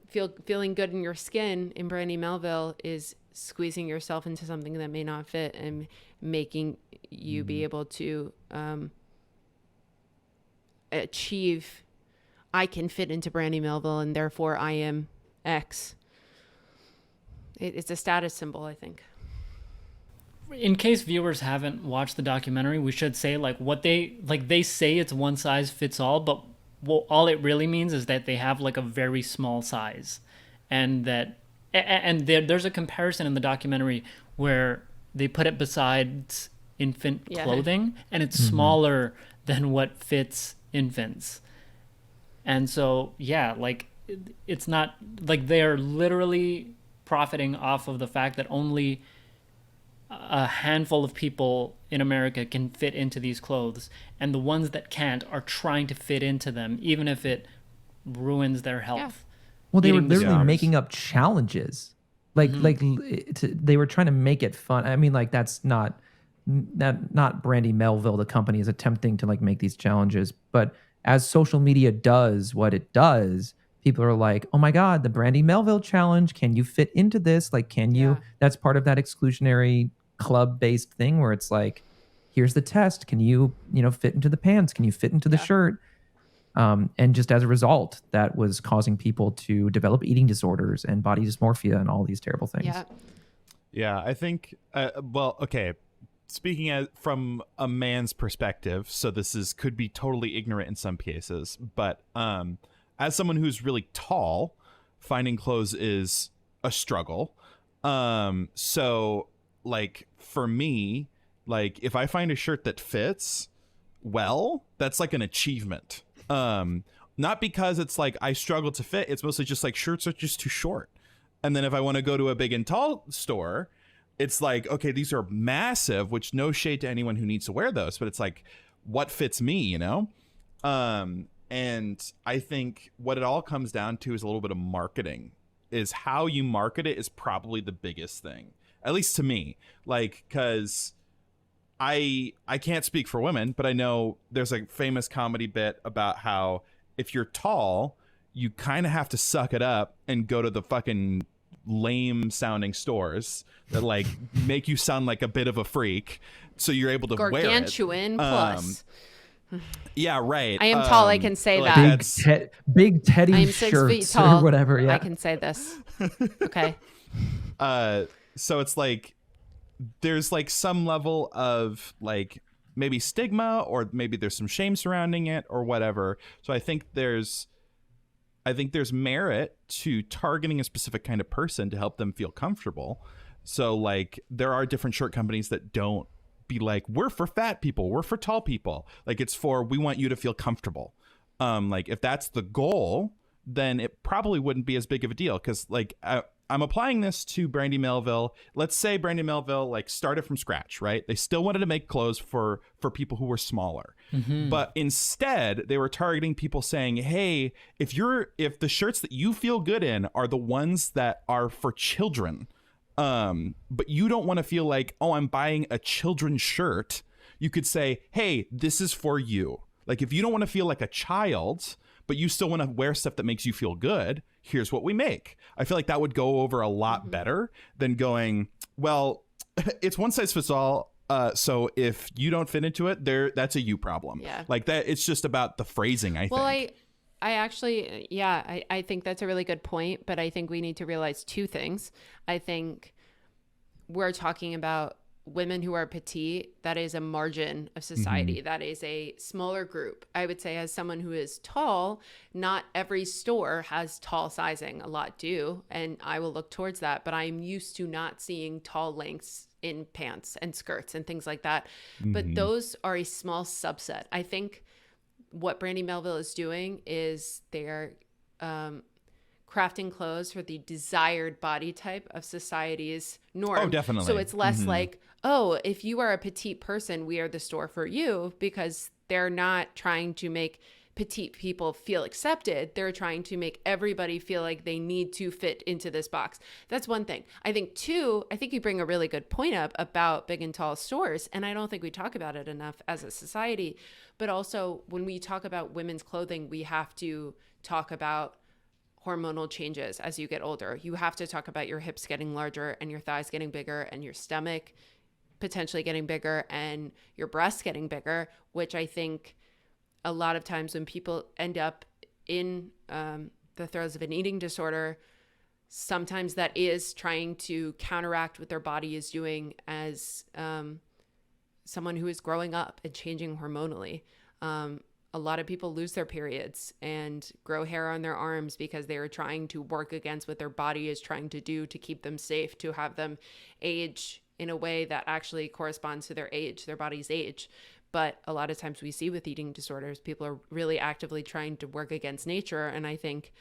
feeling good in your skin in Brandy Melville is squeezing yourself into something that may not fit and making you be able to achieve, I can fit into Brandy Melville and therefore I am X. It's a status symbol, I think. In case viewers haven't watched the documentary, we should say like what they say it's one size fits all, but all it really means is that they have like a very small size, and there's a comparison in the documentary where they put it beside infant clothing, and it's smaller than what fits infants. And so, yeah, like it's not like they're literally profiting off of the fact that only a handful of people in America can fit into these clothes, and the ones that can't are trying to fit into them, even if it ruins their health. Well, they were Eating literally disorders. making up challenges, they were trying to make it fun. I mean, like that's not Brandy Melville. The company is attempting to like make these challenges, but as social media does what it does, people are like, "Oh my God, the Brandy Melville challenge! Can you fit into this? Like, can you?" Yeah. That's part of that exclusionary club-based thing where it's like, "Here's the test. Can you, fit into the pants? Can you fit into the Yeah. shirt?" And just as a result, that was causing people to develop eating disorders and body dysmorphia and all these terrible things. Yeah. Yeah, I think. Well, okay. Speaking from a man's perspective, so this could be totally ignorant in some cases, but as someone who's really tall, finding clothes is a struggle. So like for me, like if I find a shirt that fits well, that's like an achievement. Not because it's like I struggle to fit, it's mostly just like shirts are just too short. And then if I want to go to a big and tall store, it's like, okay, these are massive, which no shade to anyone who needs to wear those, but it's like what fits me, and I think what it all comes down to is a little bit of marketing. Is how you market it is probably the biggest thing, at least to me. Like, because I can't speak for women, but I know there's a famous comedy bit about how if you're tall, you kind of have to suck it up and go to the fucking lame sounding stores that like make you sound like a bit of a freak, so you're able to wear it. Gargantuan plus. Yeah, right. I am tall. I can say like that. Big Teddy I am 6 feet shirts tall. or whatever. Yeah. I can say this. Okay. So it's like there's like some level of like maybe stigma, or maybe there's some shame surrounding it or whatever. So I think there's merit to targeting a specific kind of person to help them feel comfortable. So like there are different shirt companies that don't be like, we're for fat people, we're for tall people. Like it's for, we want you to feel comfortable. Like if that's the goal, then it probably wouldn't be as big of a deal. Cause like I'm applying this to Brandy Melville. Let's say Brandy Melville like started from scratch, right? They still wanted to make clothes for people who were smaller. But instead they were targeting people saying, hey, if the shirts that you feel good in are the ones that are for children, but you don't want to feel like, oh, I'm buying a children's shirt, you could say, hey, this is for you. Like if you don't want to feel like a child, but you still want to wear stuff that makes you feel good, here's what we make. I feel like that would go over a lot better than going, well, it's one size fits all. So if you don't fit into it, that's a you problem. Yeah. Like that. It's just about the phrasing, I think. I actually, I think that's a really good point, but I think we need to realize two things. I think we're talking about women who are petite. That is a margin of society. That is a smaller group. I would say as someone who is tall, not every store has tall sizing. A lot do, and I will look towards that, but I'm used to not seeing tall lengths in pants and skirts and things like that. But those are a small subset. I think what Brandy Melville is doing is they're crafting clothes for the desired body type of society's norm. Oh, definitely. So it's less like, oh, if you are a petite person, we are the store for you, because they're not trying to make petite people feel accepted. They're trying to make everybody feel like they need to fit into this box. That's one thing. I think two, I think you bring a really good point up about big and tall stores, and I don't think we talk about it enough as a society. But also when we talk about women's clothing, we have to talk about hormonal changes as you get older. You have to talk about your hips getting larger and your thighs getting bigger and your stomach potentially getting bigger and your breasts getting bigger, which I think a lot of times when people end up in the throes of an eating disorder, sometimes that is trying to counteract what their body is doing as someone who is growing up and changing hormonally. A lot of people lose their periods and grow hair on their arms because they are trying to work against what their body is trying to do to keep them safe, to have them age in a way that actually corresponds to their age, their body's age. But a lot of times we see with eating disorders, people are really actively trying to work against nature. And I think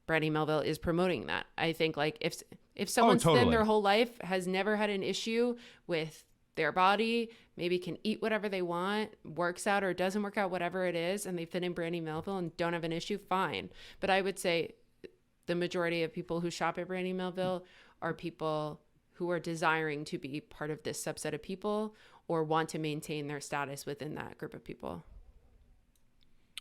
Brandy Melville is promoting that. I think like if someone's thin totally. their whole life, has never had an issue with their body, maybe can eat whatever they want, works out or doesn't work out, whatever it is, and they fit in Brandy Melville and don't have an issue, fine. But I would say the majority of people who shop at Brandy Melville are people who are desiring to be part of this subset of people or want to maintain their status within that group of people.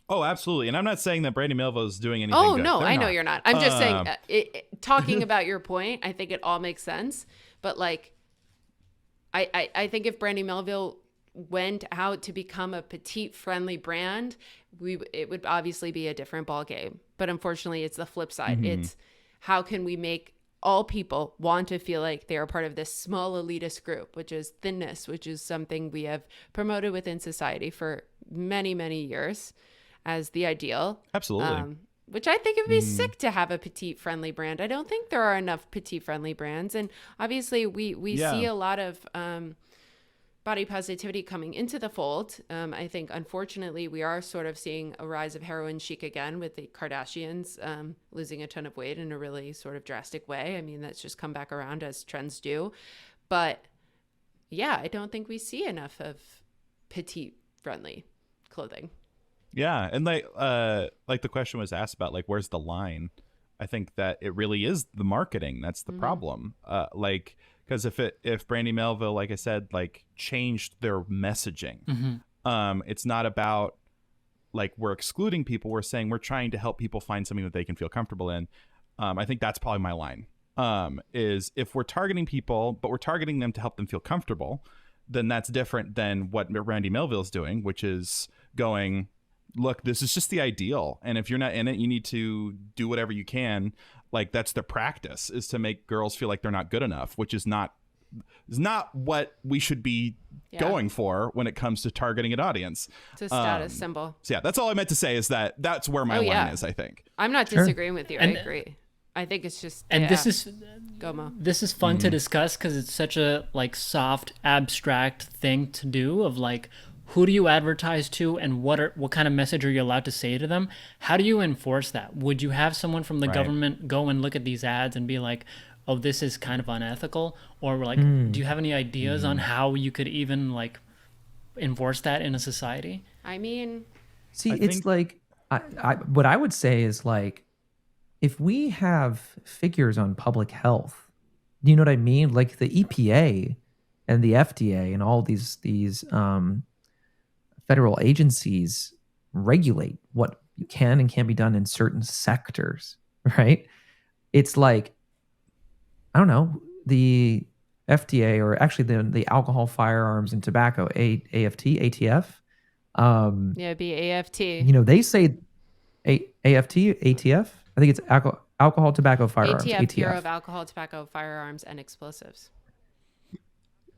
Oh, absolutely. And I'm not saying that Brandy Melville is doing anything Oh, good. no, They're I know not. you're not. I'm just saying, talking about your point, I think it all makes sense. But like, I think if Brandy Melville went out to become a petite friendly brand, it would obviously be a different ball game. But unfortunately, it's the flip side. Mm-hmm. It's how can we make all people want to feel like they are part of this small elitist group, which is thinness, which is something we have promoted within society for many, many years as the ideal. Absolutely. Which I think it would be sick to have a petite friendly brand. I don't think there are enough petite friendly brands. And obviously we see a lot of body positivity coming into the fold. I think, unfortunately, we are sort of seeing a rise of heroin chic again with the Kardashians losing a ton of weight in a really sort of drastic way. I mean, that's just come back around as trends do. But yeah, I don't think we see enough of petite friendly clothing. Yeah, and like the question was asked about like where's the line? I think that it really is the marketing that's the problem. Like because if Brandy Melville, like I said, like changed their messaging, it's not about like we're excluding people. We're saying we're trying to help people find something that they can feel comfortable in. I think that's probably my line. Is if we're targeting people, but we're targeting them to help them feel comfortable, then that's different than what Brandy Melville is doing, which is going, look, this is just the ideal. And if you're not in it, you need to do whatever you can. Like that's the practice, is to make girls feel like they're not good enough, which is not what we should be going for when it comes to targeting an audience. It's a status symbol. So yeah, that's all I meant to say, is that's where my line is, I think. I'm not disagreeing with you. I agree. I think it's just, and this is Gomo. This is fun to discuss because it's such a like soft, abstract thing to do. Of like, who do you advertise to, and what kind of message are you allowed to say to them? How do you enforce that? Would you have someone from the government go and look at these ads and be like, "Oh, this is kind of unethical," or like, do you have any ideas on how you could even like enforce that in a society? I mean, see, it's like, what I would say is like, if we have figures on public health, you know what I mean? Like the EPA and the FDA and all these federal agencies regulate what you can and can't be done in certain sectors, right? It's like, I don't know, the FDA, or actually the Alcohol, Firearms, and Tobacco, ATF. yeah, it'd be AFT. You know, they say AFT, ATF. I think it's alcohol, tobacco, firearms. ATF, Bureau of Alcohol, Tobacco, Firearms, and Explosives.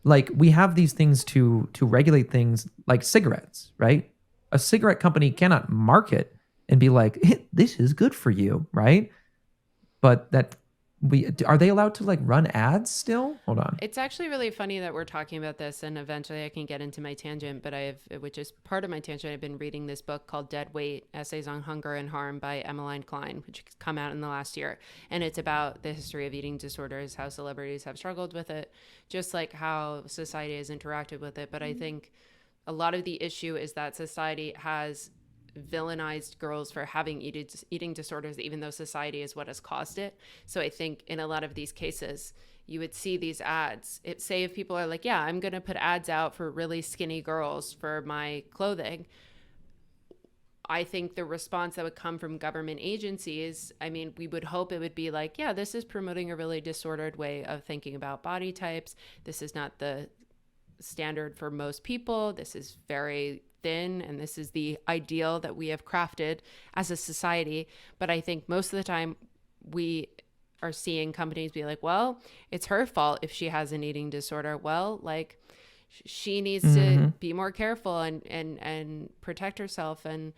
Like we have these things to regulate things like cigarettes, right? A cigarette company cannot market and be like, this is good for you, right? But are they allowed to like run ads still? Hold on. It's actually really funny that we're talking about this, and eventually I can get into my tangent, but which is part of my tangent, I've been reading this book called Dead Weight, Essays on Hunger and Harm by Emmeline Klein, which has come out in the last year. And it's about the history of eating disorders, how celebrities have struggled with it, just like how society has interacted with it. But I think a lot of the issue is that society has villainized girls for having eating disorders, even though society is what has caused it. So I think in a lot of these cases, you would see these ads. Say if people are like, yeah, I'm going to put ads out for really skinny girls for my clothing. I think the response that would come from government agencies, I mean, we would hope it would be like, yeah, this is promoting a really disordered way of thinking about body types. This is not the standard for most people. This is very thin, and this is the ideal that we have crafted as a society. But I think most of the time we are seeing companies be like, well, it's her fault if she has an eating disorder. Well, like she needs to be more careful and protect herself and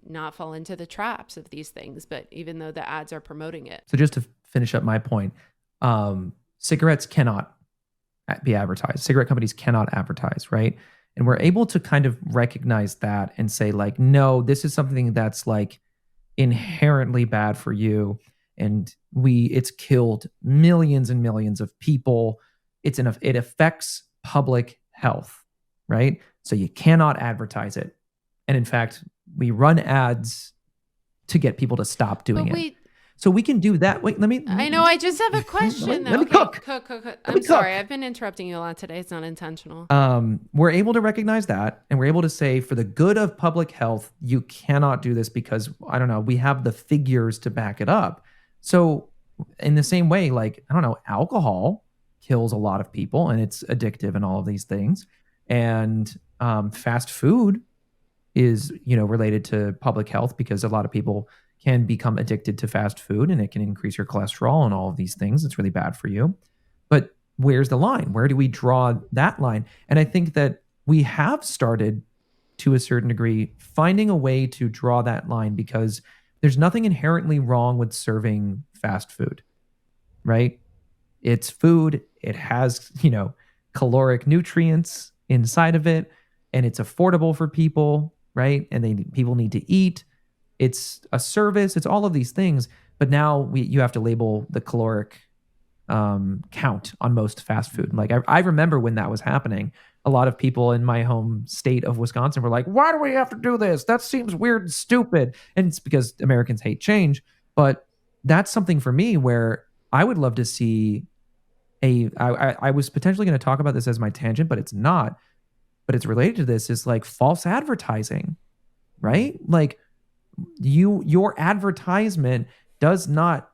not fall into the traps of these things. But even though the ads are promoting it. So just to finish up my point, cigarettes cannot be advertised. Cigarette companies cannot advertise, right? And we're able to kind of recognize that and say like, no, this is something that's like inherently bad for you. And it's killed millions and millions of people. It affects public health, right? So you cannot advertise it. And in fact, we run ads to get people to stop doing But it. wait, So we can do that. Wait, let me. I know. I just have a question. Let me Okay, cook. Cook. me I'm sorry. cook. I've been interrupting you a lot today. It's not intentional. We're able to recognize that, and we're able to say, for the good of public health, you cannot do this because I don't know. We have the figures to back it up. So, in the same way, like I don't know, alcohol kills a lot of people, and it's addictive, and all of these things, and fast food is related to public health because a lot of people can become addicted to fast food and it can increase your cholesterol and all of these things. It's really bad for you. But where's the line? Where do we draw that line? And I think that we have started to a certain degree finding a way to draw that line because there's nothing inherently wrong with serving fast food, right? It's food. It has, caloric nutrients inside of it and it's affordable for people, right? And people need to eat. It's a service. It's all of these things. But now you have to label the caloric count on most fast food. Like I remember when that was happening, a lot of people in my home state of Wisconsin were like, why do we have to do this? That seems weird and stupid. And it's because Americans hate change. But that's something for me where I would love to see I was potentially going to talk about this as my tangent, but it's not. But it's related to this is like false advertising, right? Like your advertisement does not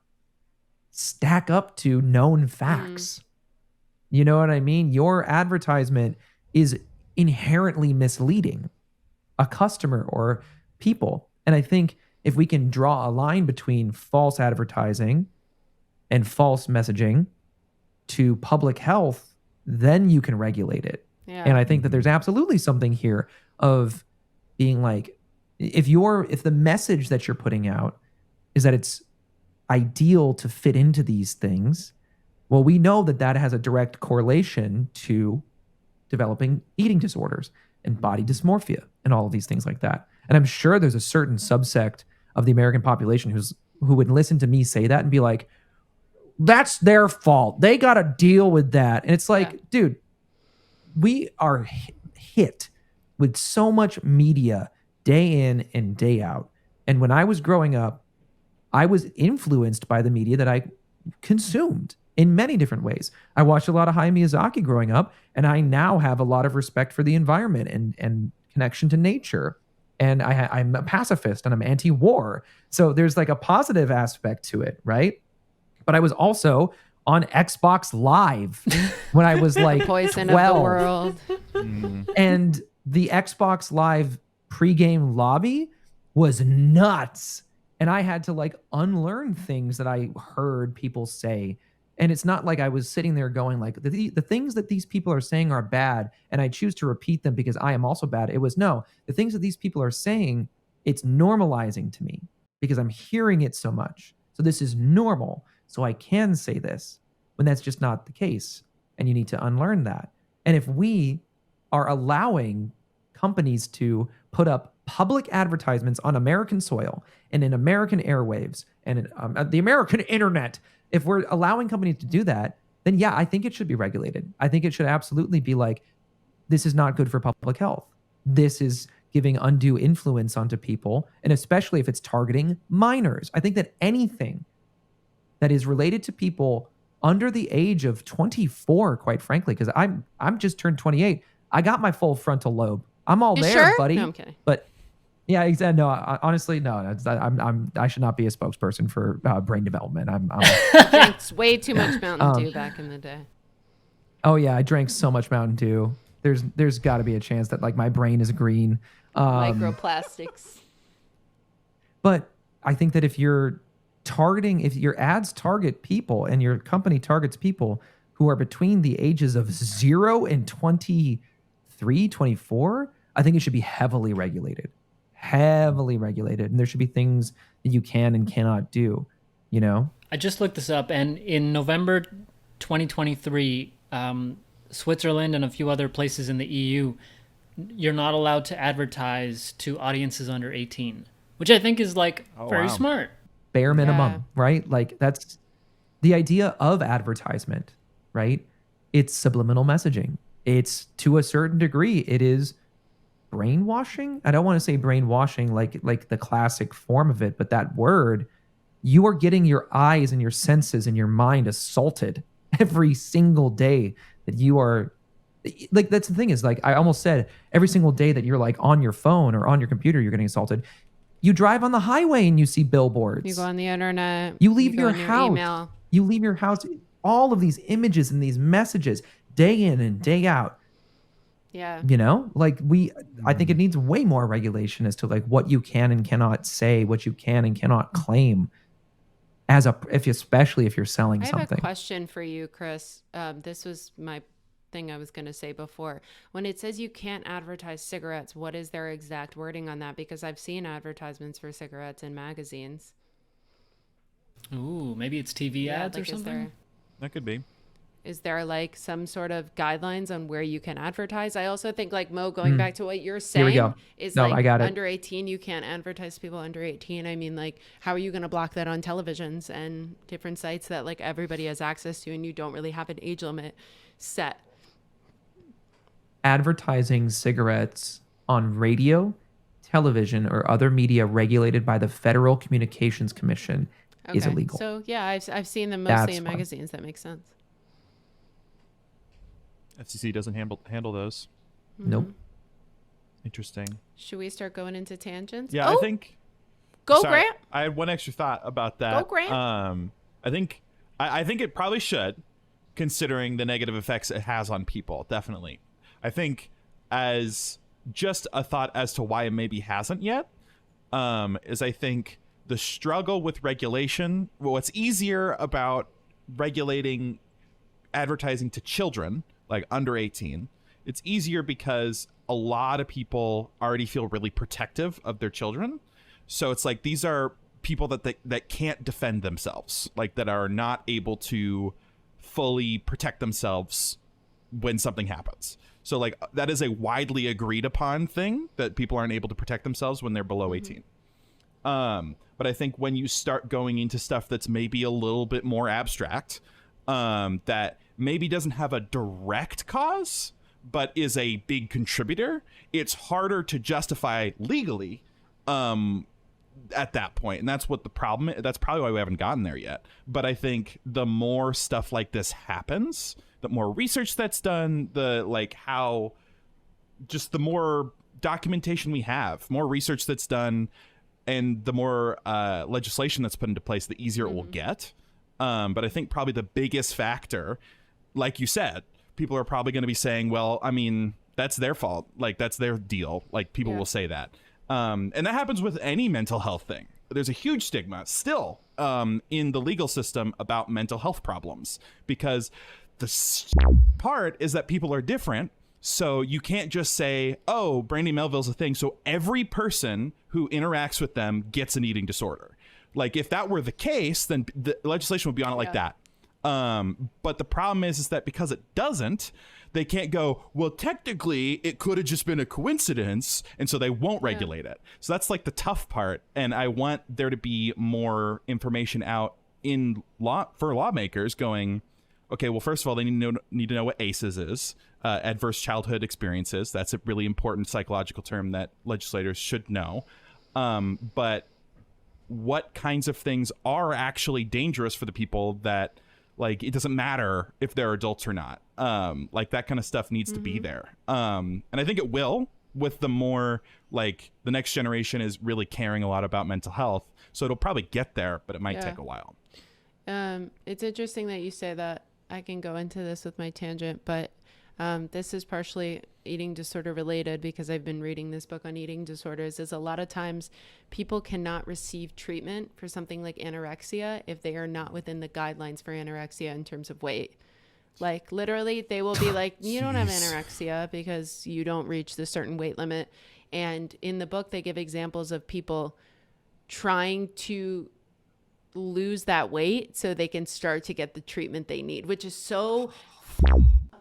stack up to known facts. You know what I mean? Your advertisement is inherently misleading a customer or people. And I think if we can draw a line between false advertising and false messaging to public health, then you can regulate it. Yeah. And I think that there's absolutely something here of being like, if the message that you're putting out is that it's ideal to fit into these things, well, we know that has a direct correlation to developing eating disorders and body dysmorphia and all of these things like that. And I'm sure there's a certain subsect of the American population who would listen to me say that and be like, that's their fault. They got to deal with that. And it's like, dude, we are hit with so much media day in and day out. And when I was growing up, I was influenced by the media that I consumed in many different ways. I watched a lot of Hayao Miyazaki growing up, and I now have a lot of respect for the environment and connection to nature. And I'm a pacifist and I'm anti-war. So there's like a positive aspect to it, right? But I was also on Xbox Live when I was like Poison 12. of the world. And the Xbox Live pregame lobby was nuts. And I had to like unlearn things that I heard people say. And it's not like I was sitting there going like, the things that these people are saying are bad, and I choose to repeat them because I am also bad. It was no, the things that these people are saying, it's normalizing to me because I'm hearing it so much. So this is normal. So I can say this when that's just not the case. And you need to unlearn that. And if we are allowing companies to put up public advertisements on American soil and in American airwaves and the American internet, if we're allowing companies to do that, then yeah, I think it should be regulated. I think it should absolutely be like, this is not good for public health. This is giving undue influence onto people, and especially if it's targeting minors. I think that anything that is related to people under the age of 24, quite frankly, because I'm just turned 28. I got my full frontal lobe. I'm all You there, sure? buddy. No, I'm kidding. But yeah, exactly. No, honestly, no. I should not be a spokesperson for brain development. I'm Drank way too much Mountain Dew back in the day. Oh yeah, I drank so much Mountain Dew. There's got to be a chance that like my brain is green. Microplastics. But I think that if your ads target people and your company targets people who are between the ages of 0 and 23, 24, I think it should be heavily regulated. And there should be things that you can and cannot do, I just looked this up, and in November 2023, Switzerland and a few other places in the EU you're not allowed to advertise to audiences under 18, which I think is like very wow. smart. Bare minimum, Yeah. right? Like that's the idea of advertisement, right? It's subliminal messaging. It's to a certain degree, it is brainwashing. I don't want to say brainwashing like the classic form of it, but that word, you are getting your eyes and your senses and your mind assaulted every single day that you are like, that's the thing is like I almost said every single day that you're like on your phone or on your computer, you're getting assaulted. You drive on the highway and you see billboards. You go on the internet. You leave go your on house. Email. You leave your house. All of these images and these messages day in and day out. Yeah. You know, like I think it needs way more regulation as to like what you can and cannot say, what you can and cannot claim especially if you're selling I have something. a question for you, Chris. This was my thing I was going to say before. When it says you can't advertise cigarettes, what is their exact wording on that? Because I've seen advertisements for cigarettes in magazines. Ooh, maybe it's TV ads or like, something. That could be. Is there like some sort of guidelines on where you can advertise? I also think like Mo, going back to what you're saying, Here we go. is No, like I got it. under 18, you can't advertise to people under 18. I mean, like, how are you going to block that on televisions and different sites that like everybody has access to and you don't really have an age limit set? Advertising cigarettes on radio, television, or other media regulated by the Federal Communications Commission is illegal. So yeah, I've seen them mostly That's in why. magazines. That makes sense. FCC doesn't handle those. Nope. Interesting. Should we start going into tangents? Yeah, Oh, I think. go Sorry, Grant. I had one extra thought about that. Go, Grant. I think it probably should, considering the negative effects it has on people. Definitely. I think as just a thought as to why it maybe hasn't yet, is I think the struggle with regulation. What's easier about regulating advertising to children, like under 18, it's easier because a lot of people already feel really protective of their children. So it's like these are people that can't defend themselves, like that are not able to fully protect themselves when something happens. So like that is a widely agreed upon thing, that people aren't able to protect themselves when they're below 18. But I think when you start going into stuff that's maybe a little bit more abstract, that maybe doesn't have a direct cause, but is a big contributor, it's harder to justify legally at that point. And that's what the problem is. That's probably why we haven't gotten there yet. But I think the more stuff like this happens, the more research that's done, the more documentation we have, more research that's done, and the more legislation that's put into place, the easier it will get. But I think probably the biggest factor, like you said, people are probably going to be saying, well, I mean, that's their fault. Like, that's their deal. Like, people will say that. And that happens with any mental health thing. There's a huge stigma still in the legal system about mental health problems, because the part is that people are different. So you can't just say, oh, Brandy Melville's a thing, so every person who interacts with them gets an eating disorder. Like, if that were the case, then the legislation would be on it like that. But the problem is that because it doesn't, they can't go, well, technically it could have just been a coincidence, and so they won't regulate it. So that's like the tough part. And I want there to be more information out in law for lawmakers going, okay, well, first of all, they need to know what ACEs is, adverse childhood experiences. That's a really important psychological term that legislators should know. But what kinds of things are actually dangerous for the people that, like, it doesn't matter if they're adults or not. Like, that kind of stuff needs to be there. And I think it will, with the more, like, the next generation is really caring a lot about mental health. So it'll probably get there, but it might take a while. It's interesting that you say that. I can go into this with my tangent, but this is partially eating disorder related, because I've been reading this book on eating disorders. Is a lot of times people cannot receive treatment for something like anorexia if they are not within the guidelines for anorexia in terms of weight. Like, literally, they will be like, you don't have anorexia because you don't reach the certain weight limit. And in the book, they give examples of people trying to lose that weight so they can start to get the treatment they need, which is so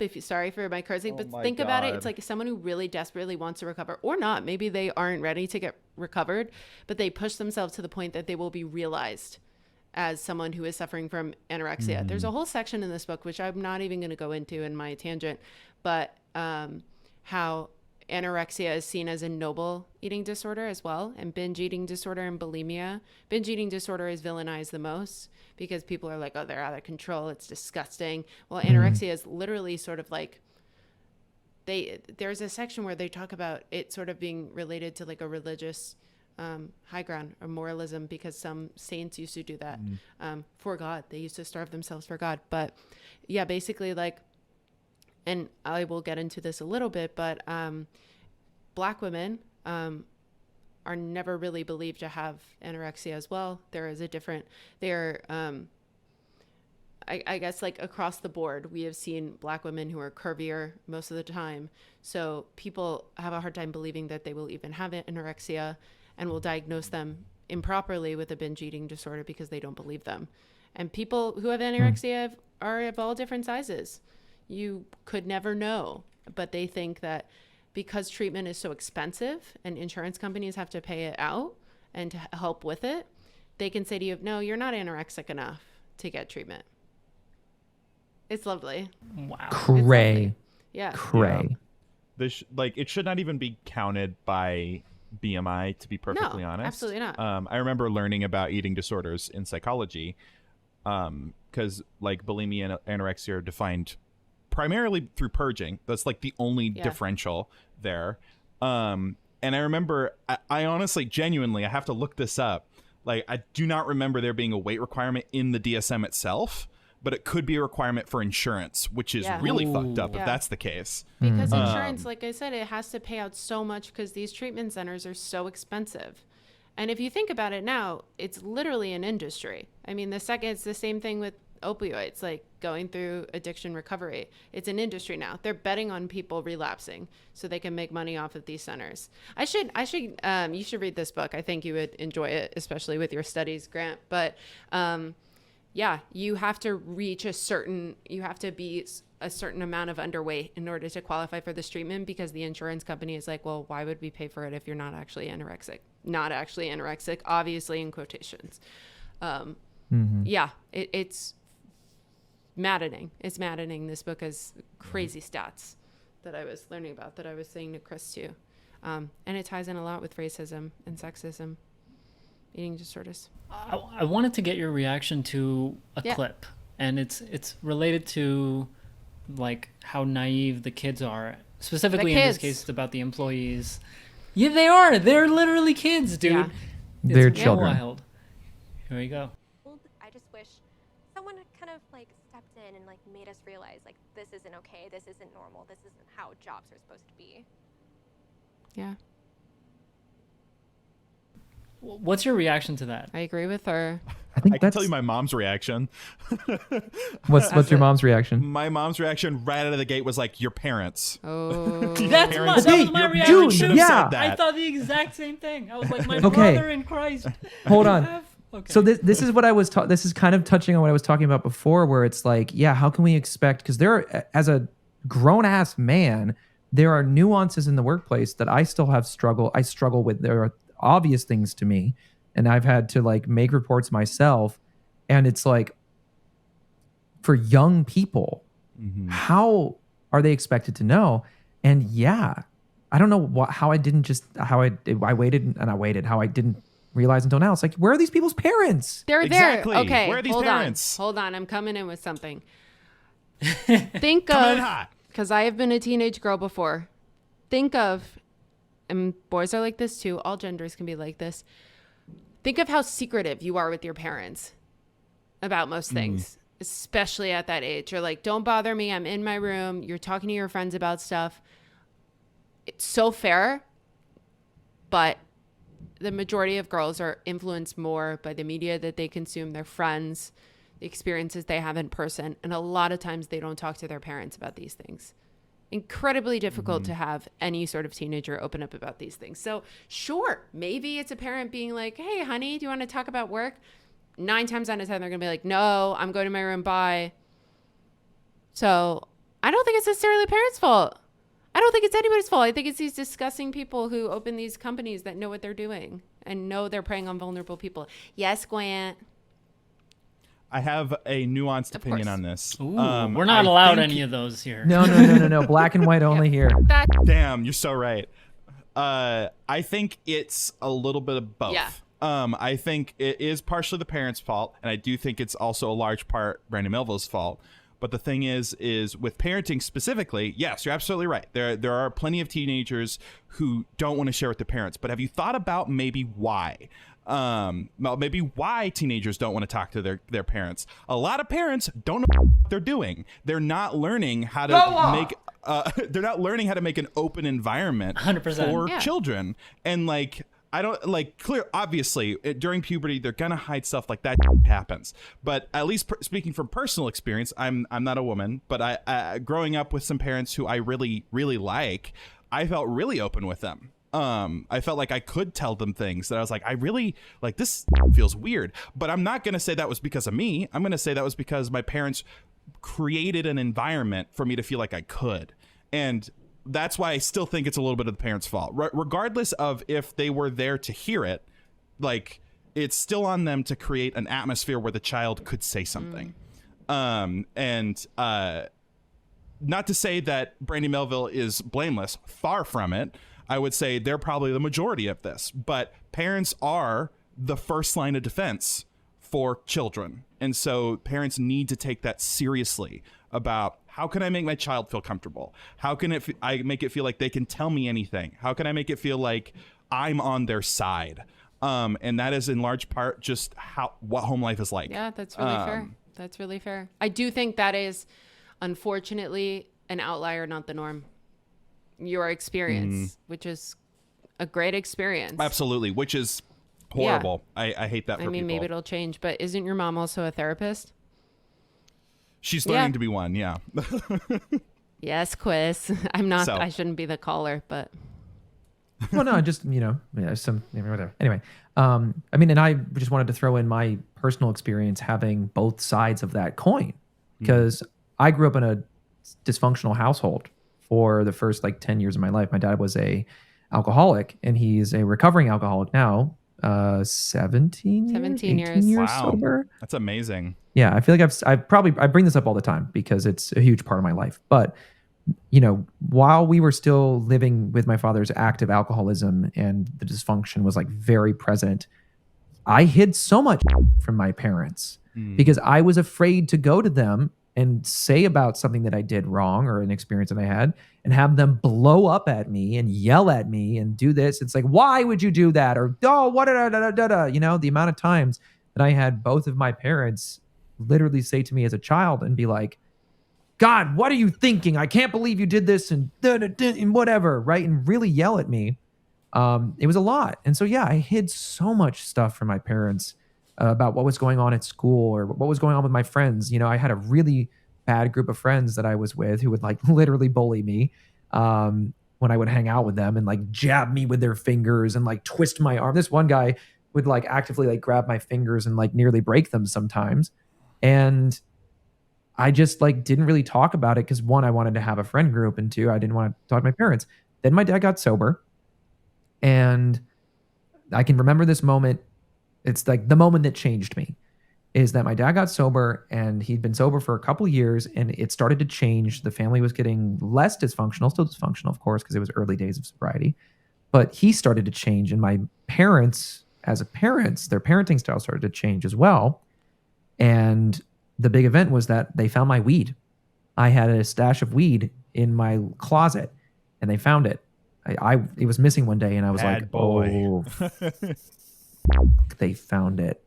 if you sorry for my cursing, Oh but my think about it. God. It's like someone who really desperately wants to recover or not. Maybe they aren't ready to get recovered, but they push themselves to the point that they will be realized as someone who is suffering from anorexia. There's a whole section in this book, which I'm not even going to go into in my tangent, but how anorexia is seen as a noble eating disorder as well, and binge eating disorder and bulimia. Binge eating disorder is villainized the most because people are like, oh, they're out of control, it's disgusting. Well, anorexia is literally sort of like there's a section where they talk about it sort of being related to like a religious high ground or moralism, because some saints used to do that for God. They used to starve themselves for God. But yeah, basically like, and I will get into this a little bit, but Black women are never really believed to have anorexia as well. There is a different, I guess like across the board, we have seen Black women who are curvier most of the time. So people have a hard time believing that they will even have anorexia, and will diagnose them improperly with a binge eating disorder because they don't believe them. And people who have anorexia are of all different sizes. You could never know, but they think that because treatment is so expensive and insurance companies have to pay it out and to help with it, they can say to you, no, you're not anorexic enough to get treatment. It's lovely. Wow. Cray. Yeah. Cray. This it should not even be counted by BMI, to be perfectly honest. Absolutely not. I remember learning about eating disorders in psychology, because like bulimia and anorexia are defined primarily through purging. That's like the only differential there. And I remember, I honestly, genuinely, I have to look this up. Like, I do not remember there being a weight requirement in the DSM itself, but it could be a requirement for insurance, which is really fucked up if that's the case. Because insurance, like I said, it has to pay out so much because these treatment centers are so expensive. And if you think about it now, it's literally an industry. I mean, it's the same thing with opioids, like going through addiction recovery. It's an industry now. They're betting on people relapsing so they can make money off of these centers. You should read this book. I think you would enjoy it, especially with your studies, Grant. But yeah, you have to reach you have to be a certain amount of underweight in order to qualify for this treatment, because the insurance company is like, well, why would we pay for it if you're not actually anorexic? Not actually anorexic, obviously in quotations. Yeah, it's maddening. It's maddening. This book has crazy stats that I was learning about, that I was saying to Chris too. And it ties in a lot with racism and sexism, eating disorders. I wanted to get your reaction to a clip, and it's related to like how naive the kids are. Specifically in this case, it's about the employees. Yeah, they are. They're literally kids, dude. Yeah. They're It's children. wild. Here we go. I just wish someone had kind of like stepped in and like made us realize like this isn't okay, this isn't normal, this isn't how jobs are supposed to be. Yeah, What's your reaction to that? I agree with her. I think I can that's tell you my mom's reaction. what's your mom's reaction? My mom's reaction right out of the gate was like, your parents. Oh, That was my Your reaction parents Dude, should too. have yeah. said that. I thought the exact same thing. I was like, my Okay. brother in Christ. Hold on. Okay. So this is what I was this is kind of touching on what I was talking about before, where it's like, yeah, how can we expect, because as a grown ass man, there are nuances in the workplace that I struggle with. There are obvious things to me, and I've had to like make reports myself, and it's like, for young people, how are they expected to know? And yeah, I don't know how I waited and I waited, how I didn't realize until now. It's like, where are these people's parents? they're Exactly. there. Okay, Where are these hold parents? on. Hold on. I'm coming in with something. Think Coming in of, hot. because I have been a teenage girl before. Think of, and boys are like this too, all genders can be like this. Think of how secretive you are with your parents about most things, especially at that age. You're like, don't bother me. I'm in my room. You're talking to your friends about stuff. It's so fair, but the majority of girls are influenced more by the media that they consume, their friends, the experiences they have in person. And a lot of times they don't talk to their parents about these things. Incredibly difficult to have any sort of teenager open up about these things. So sure, maybe it's a parent being like, hey, honey, do you want to talk about work? 9 times out of 10, they're going to be like, no, I'm going to my room. Bye. So I don't think it's necessarily parents' fault. I don't think it's anybody's fault. I think it's these disgusting people who open these companies that know what they're doing and know they're preying on vulnerable people. Yes, Gwant. I have a nuanced Of opinion course. on this. Ooh, we're not allowed any of those here. No. Black and white only here. That, Damn, you're so right. I think it's a little bit of both. Yeah. I think it is partially the parents' fault, and I do think it's also a large part Brandy Melville's fault. But the thing is with parenting specifically, yes, you're absolutely right. There are plenty of teenagers who don't want to share with their parents. But have you thought about maybe why? Maybe why teenagers don't want to talk to their parents? A lot of parents don't know what they're doing. They're not learning how to make they're not learning how to make an open environment 100%. for Yeah. children. And like, I don't like clear. Obviously, during puberty, they're gonna hide stuff like that. Happens, but at least speaking from personal experience, I'm not a woman, but I growing up with some parents who I really like, I felt really open with them. I felt like I could tell them things that I was like, I really like this feels weird, but I'm not gonna say that was because of me. I'm gonna say that was because my parents created an environment for me to feel like I could, and that's why I still think it's a little bit of the parents' fault. Regardless of if they were there to hear it, like, it's still on them to create an atmosphere where the child could say something. And not to say that Brandy Melville is blameless. Far from it. I would say they're probably the majority of this. But parents are the first line of defense for children. And so parents need to take that seriously about, how can I make my child feel comfortable? How can I make it feel like they can tell me anything? How can I make it feel like I'm on their side? And that is in large part just what home life is like. yeah, that's really fair. That's really fair. I do think that is, unfortunately, an outlier, not the norm. Your experience, which is a great experience. Absolutely, which is horrible. I hate that for I mean, people. maybe it'll change, but isn't your mom also a therapist? She's learning Yeah. to be one, yeah. Yes, Quiz. I'm not, So- I shouldn't be the caller, but Well, no, just, whatever. Anyway, I mean, and I just wanted to throw in my personal experience having both sides of that coin, because I grew up in a dysfunctional household for the first like 10 years of my life. My dad was a alcoholic, and he's a recovering alcoholic now. 17 17 years, years. 18 years Wow. sober. That's amazing. Yeah, I feel like I bring this up all the time because it's a huge part of my life. But while we were still living with my father's active alcoholism and the dysfunction was like very present, I hid so much from my parents because I was afraid to go to them and say about something that I did wrong or an experience that I had and have them blow up at me and yell at me and do this. It's like, why would you do that? Or, oh, what, the amount of times that I had both of my parents literally say to me as a child and be like, God, what are you thinking? I can't believe you did this and whatever, right? And really yell at me. It was a lot. And so, yeah, I hid so much stuff from my parents about what was going on at school or what was going on with my friends. I had a really bad group of friends that I was with who would like literally bully me when I would hang out with them and like jab me with their fingers and like twist my arm. This one guy would like actively like grab my fingers and like nearly break them sometimes. And I just like didn't really talk about it because one, I wanted to have a friend group, and two, I didn't want to talk to my parents. Then my dad got sober, and I can remember this moment. It's like the moment that changed me is that my dad got sober, and he'd been sober for a couple of years, and it started to change. The family was getting less dysfunctional, still dysfunctional, of course, because it was early days of sobriety, but he started to change, and my parents, as a parents, their parenting style started to change as well. And the big event was that they found my weed. I had a stash of weed in my closet, and they found it. It was missing one day, and I was Bad like, boy. "Oh, they found it."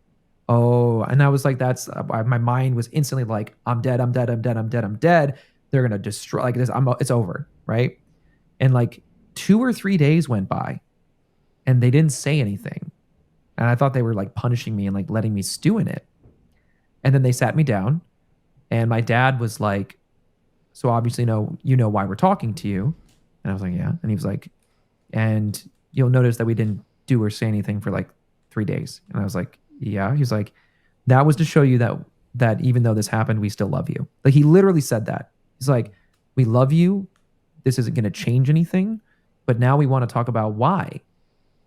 Oh, and I was like, "That's." My mind was instantly like, "I'm dead. I'm dead. I'm dead. I'm dead. I'm dead." They're gonna destroy like this. It's over, right? And like 2 or 3 days went by, and they didn't say anything, and I thought they were like punishing me and like letting me stew in it. And then they sat me down, and my dad was like, "So obviously, you know why we're talking to you." And I was like, "Yeah." And he was like, "And you'll notice that we didn't do or say anything for like 3 days." And I was like, "Yeah." He's like, "That was to show you that even though this happened, we still love you." Like he literally said that. He's like, We love you. This isn't going to change anything. But now we want to talk about why.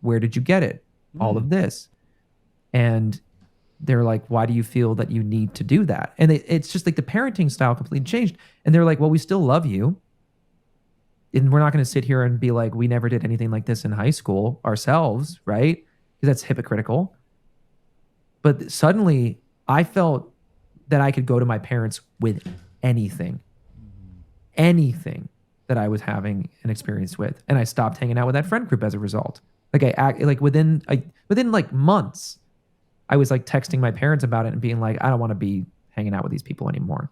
Where did you get it? All of this. And they're like, why do you feel that you need to do that? And it's just like the parenting style completely changed. And they're like, well, we still love you. And we're not going to sit here and be like, we never did anything like this in high school ourselves, right? Because that's hypocritical. But suddenly I felt that I could go to my parents with anything that I was having an experience with. And I stopped hanging out with that friend group as a result. Like within like months, I was like texting my parents about it and being like, I don't want to be hanging out with these people anymore.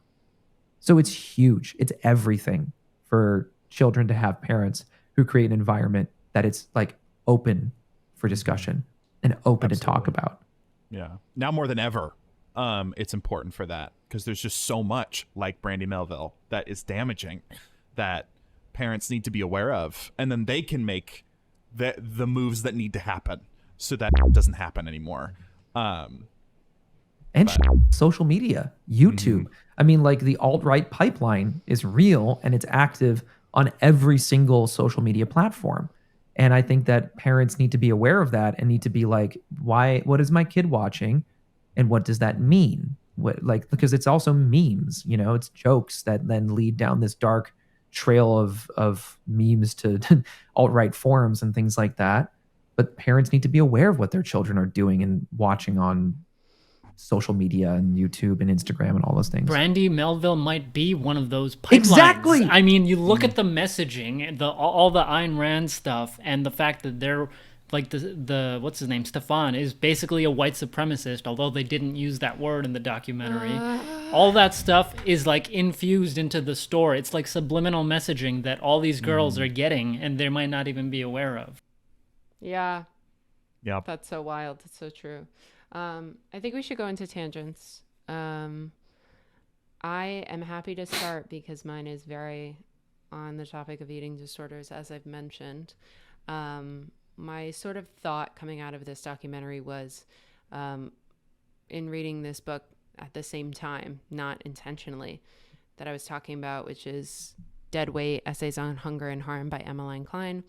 So it's huge. It's everything for children to have parents who create an environment that it's like open for discussion and open to talk about. Yeah. Now more than ever, it's important for that because there's just so much like Brandy Melville that is damaging that parents need to be aware of, and then they can make the moves that need to happen so that it doesn't happen anymore. Social media, YouTube. I mean, like the alt-right pipeline is real and it's active on every single social media platform. And I think that parents need to be aware of that and need to be like, what is my kid watching? And what does that mean? Because it's also memes, it's jokes that then lead down this dark trail of memes to alt-right forums and things like that. But parents need to be aware of what their children are doing and watching on social media and YouTube and Instagram and all those things. Brandy Melville might be one of those pipelines. Exactly. I mean, you look at the messaging, all the Ayn Rand stuff, and the fact that they're like the what's his name, Stefan, is basically a white supremacist, although they didn't use that word in the documentary. All that stuff is like infused into the story. It's like subliminal messaging that all these girls are getting, and they might not even be aware of. Yeah. Yep. That's so wild. That's so true. I think we should go into tangents. I am happy to start because mine is very on the topic of eating disorders, as I've mentioned. My sort of thought coming out of this documentary was, in reading this book at the same time, not intentionally, that I was talking about, which is Dead Weight, Essays on Hunger and Harm by Emmeline Klein.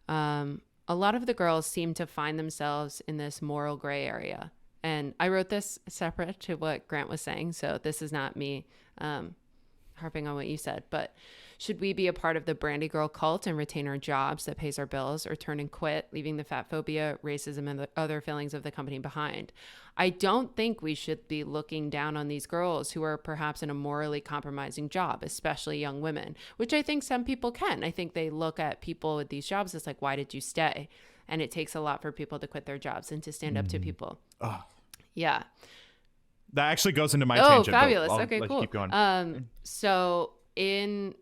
A lot of the girls seem to find themselves in this moral gray area. And I wrote this separate to what Grant was saying, so this is not me harping on what you said. But should we be a part of the Brandy Girl cult and retain our jobs that pays our bills, or turn and quit, leaving the fat phobia, racism, and the other failings of the company behind? I don't think we should be looking down on these girls who are perhaps in a morally compromising job, especially young women, which I think some people can. I think they look at people with these jobs as like, why did you stay? And it takes a lot for people to quit their jobs and to stand up to people. Oh. Yeah. That actually goes into my tangent. Fabulous. I'll Okay, let cool. you keep going. So in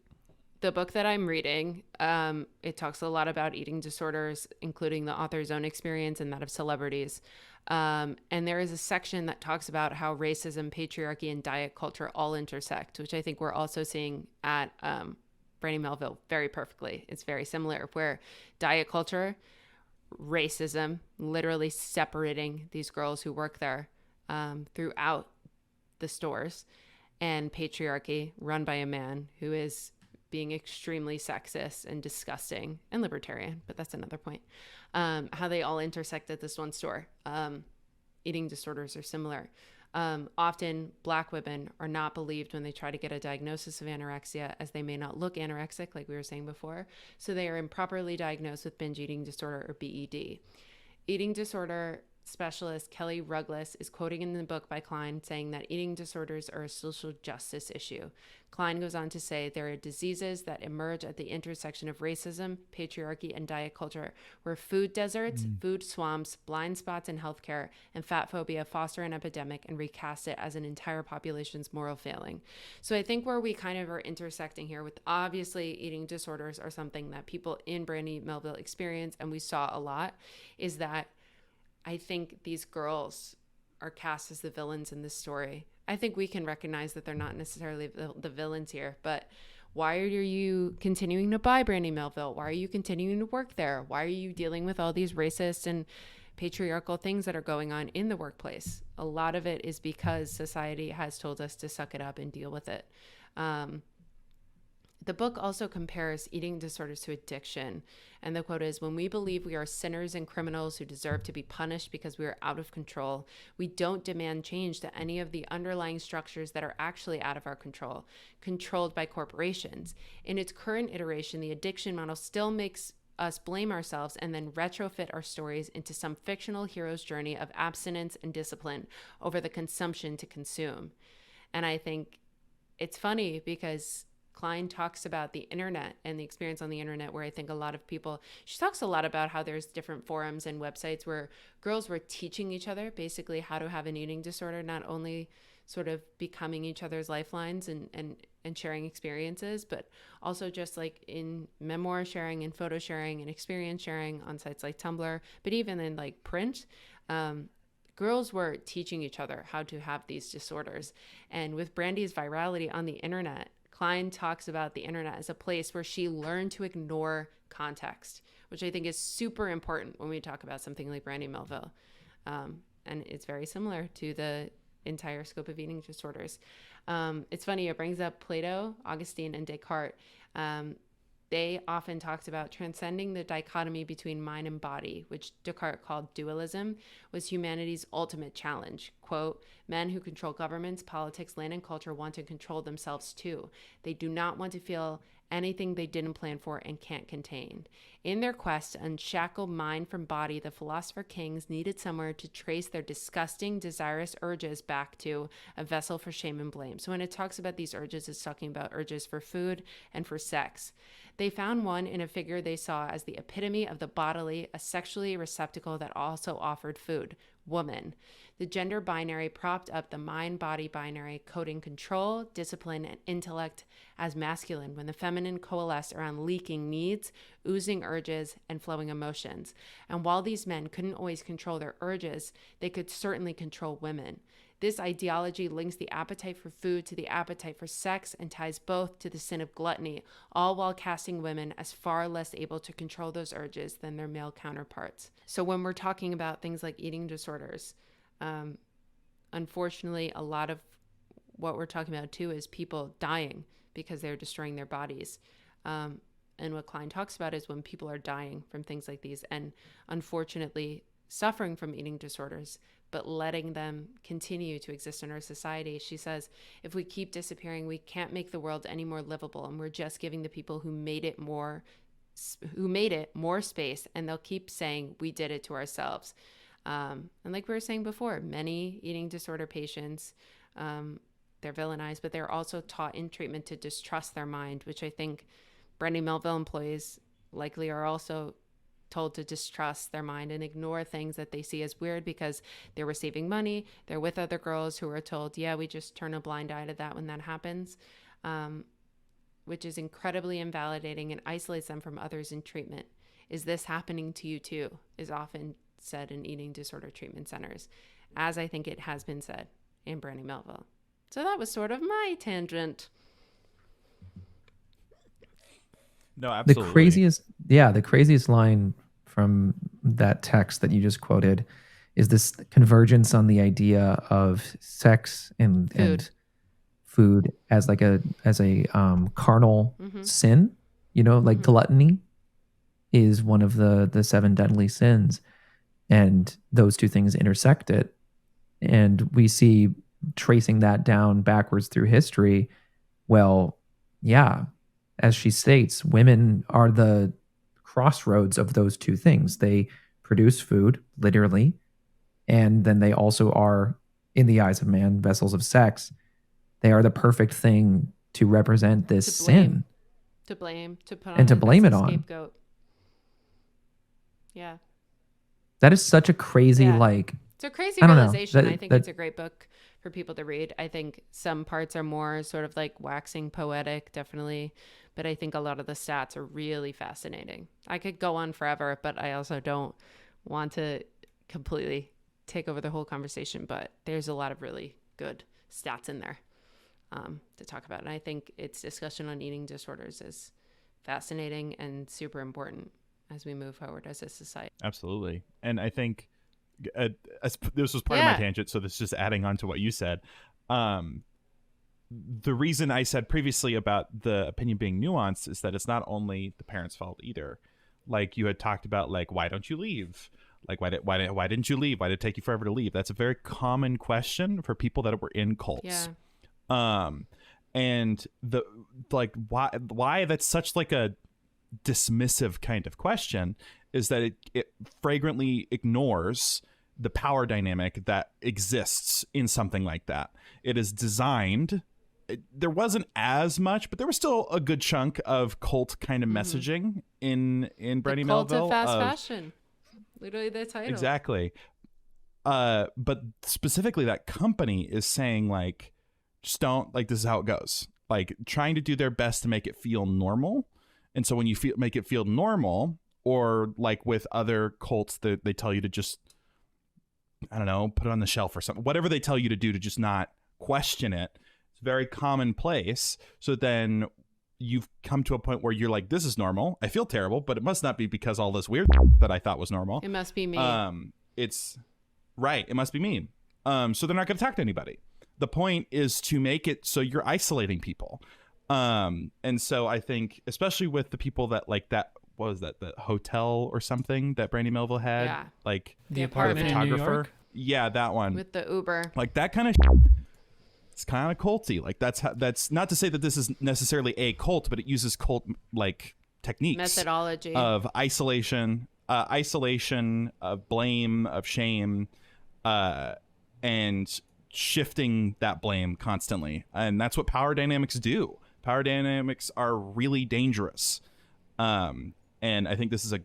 the book that I'm reading, it talks a lot about eating disorders, including the author's own experience and that of celebrities. And there is a section that talks about how racism, patriarchy, and diet culture all intersect, which I think we're also seeing at Brandy Melville very perfectly. It's very similar, where diet culture, racism, literally separating these girls who work there throughout the stores, and patriarchy, run by a man who is being extremely sexist and disgusting and libertarian, but that's another point. How they all intersect at this one store. Eating disorders are similar. Often Black women are not believed when they try to get a diagnosis of anorexia, as they may not look anorexic, like we were saying before. So they are improperly diagnosed with binge eating disorder, or BED. Eating disorder specialist Kelly Ruggles is quoting in the book by Klein, saying that eating disorders are a social justice issue. Klein goes on to say there are diseases that emerge at the intersection of racism, patriarchy, and diet culture, where food deserts, food swamps, blind spots in healthcare, and fat phobia foster an epidemic and recast it as an entire population's moral failing. So I think where we kind of are intersecting here with, obviously eating disorders are something that people in Brandy Melville experience, and we saw a lot, is that I think these girls are cast as the villains in this story. I think we can recognize that they're not necessarily the villains here, but why are you continuing to buy Brandy Melville? Why are you continuing to work there? Why are you dealing with all these racist and patriarchal things that are going on in the workplace? A lot of it is because society has told us to suck it up and deal with it. The book also compares eating disorders to addiction. And the quote is, when we believe we are sinners and criminals who deserve to be punished because we are out of control, we don't demand change to any of the underlying structures that are actually out of our control, controlled by corporations. In its current iteration, the addiction model still makes us blame ourselves and then retrofit our stories into some fictional hero's journey of abstinence and discipline over the consumption to consume. And I think it's funny because Klein talks about the internet and the experience on the internet, where I think a lot of people, she talks a lot about how there's different forums and websites where girls were teaching each other basically how to have an eating disorder, not only sort of becoming each other's lifelines and sharing experiences, but also just like in memoir sharing and photo sharing and experience sharing on sites like Tumblr, but even in like print. Girls were teaching each other how to have these disorders. And with Brandy's virality on the internet, Klein talks about the internet as a place where she learned to ignore context, which I think is super important when we talk about something like Brandy Melville. And it's very similar to the entire scope of eating disorders. It's funny, it brings up Plato, Augustine, and Descartes. They often talked about transcending the dichotomy between mind and body, which Descartes called dualism, was humanity's ultimate challenge. Quote, men who control governments, politics, land, and culture want to control themselves too. They do not want to feel anything they didn't plan for and can't contain. In their quest to unshackle mind from body, the philosopher kings needed somewhere to trace their disgusting, desirous urges back to, a vessel for shame and blame. So when it talks about these urges, it's talking about urges for food and for sex. They found one in a figure they saw as the epitome of the bodily, a sexually receptacle that also offered food, woman. The gender binary propped up the mind-body binary, coding control, discipline, and intellect as masculine, when the feminine coalesced around leaking needs, oozing urges, and flowing emotions. And while these men couldn't always control their urges, they could certainly control women. This ideology links the appetite for food to the appetite for sex and ties both to the sin of gluttony, all while casting women as far less able to control those urges than their male counterparts. So when we're talking about things like eating disorders, unfortunately, a lot of what we're talking about too is people dying because they're destroying their bodies. And what Klein talks about is when people are dying from things like these and unfortunately suffering from eating disorders, but letting them continue to exist in our society. She says, if we keep disappearing, we can't make the world any more livable, and we're just giving the people who made it more space, and they'll keep saying we did it to ourselves. And like we were saying before, many eating disorder patients, they're villainized, but they're also taught in treatment to distrust their mind, which I think Brandy Melville employees likely are also told to distrust their mind and ignore things that they see as weird because they're receiving money. They're with other girls who are told, yeah, we just turn a blind eye to that when that happens, which is incredibly invalidating and isolates them from others in treatment. Is this happening to you too? Is often said in eating disorder treatment centers, as I think it has been said in Brandy Melville. So that was sort of my tangent. No, absolutely. The craziest line from that text that you just quoted is this convergence on the idea of sex and food as like a carnal sin, like gluttony is one of the seven deadly sins, and those two things intersect it. And we see tracing that down backwards through history. Well, yeah, as she states, women are the crossroads of those two things. They produce food, literally, and then they also are, in the eyes of man, vessels of sex. They are the perfect thing to represent this sin. To blame, to put on, and to blame it on. Scapegoat. Yeah. That is such a crazy, it's a crazy realization. I think it's a great book for people to read. I think some parts are more sort of like waxing poetic, definitely. But I think a lot of the stats are really fascinating. I could go on forever, but I also don't want to completely take over the whole conversation. But there's a lot of really good stats in there to talk about. And I think its discussion on eating disorders is fascinating and super important as we move forward as a society. Absolutely. And I think this was part of my tangent, so this is just adding on to what you said. the reason I said previously about the opinion being nuanced is that it's not only the parents' fault either. Like you had talked about, like, why don't you leave? Like, why didn't you leave? Why did it take you forever to leave? That's a very common question for people that were in cults. Yeah. And the like why that's such like a dismissive kind of question is that it flagrantly ignores the power dynamic that exists in something like that. It is designed. There wasn't as much, but there was still a good chunk of cult kind of messaging in Brandy Melville. Cult of fast fashion. Literally the title. Exactly. But specifically that company is saying, like, just don't, like, this is how it goes. Like, trying to do their best to make it feel normal. And so when you make it feel normal, or like with other cults that they tell you to just, I don't know, put it on the shelf or something, whatever they tell you to do to just not question it. It's very commonplace. So then you've come to a point where you're like, this is normal. I feel terrible, but it must not be because all this weird that I thought was normal. It must be me. It's right. It must be me. So they're not going to talk to anybody. The point is to make it so you're isolating people. And so I think, especially with the people that like that, what was that, the hotel or something that Brandy Melville had? Yeah. Like The apartment in New York? Yeah, that one. With the Uber. Like that kind of it's kind of culty. Like that's not to say that this is necessarily a cult, but it uses cult like techniques. Methodology. Of isolation, of blame, of shame, and shifting that blame constantly. And that's what power dynamics do. Power dynamics are really dangerous. And I think this is a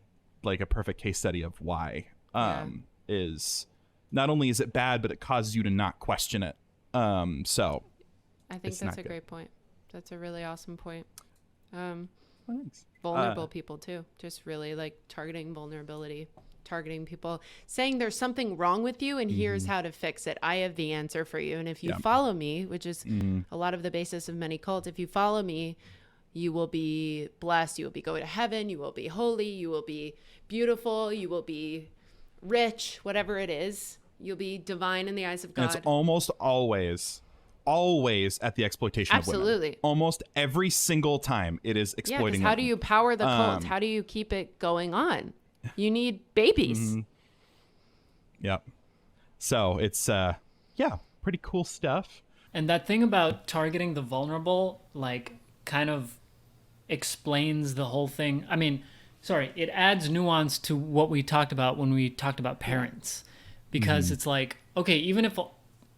perfect case study of why. Is not only is it bad, but it causes you to not question it. So I think that's a great point. That's a really awesome point. Thanks. Vulnerable people too. Just really like targeting vulnerability, targeting people, saying there's something wrong with you and here's how to fix it. I have the answer for you. And if you follow me, which is a lot of the basis of many cults, if you follow me, you will be blessed. You will be going to heaven. You will be holy. You will be beautiful. You will be rich, whatever it is. You'll be divine in the eyes of God. And it's almost always at the exploitation of women. Absolutely. Almost every single time it is exploiting how women. do you power the cult? How do you keep it going on? You need babies. Yep. So it's, pretty cool stuff. And that thing about targeting the vulnerable, like, kind of explains the whole thing. I mean, sorry, it adds nuance to what we talked about when we talked about parents. Because it's like, okay, even if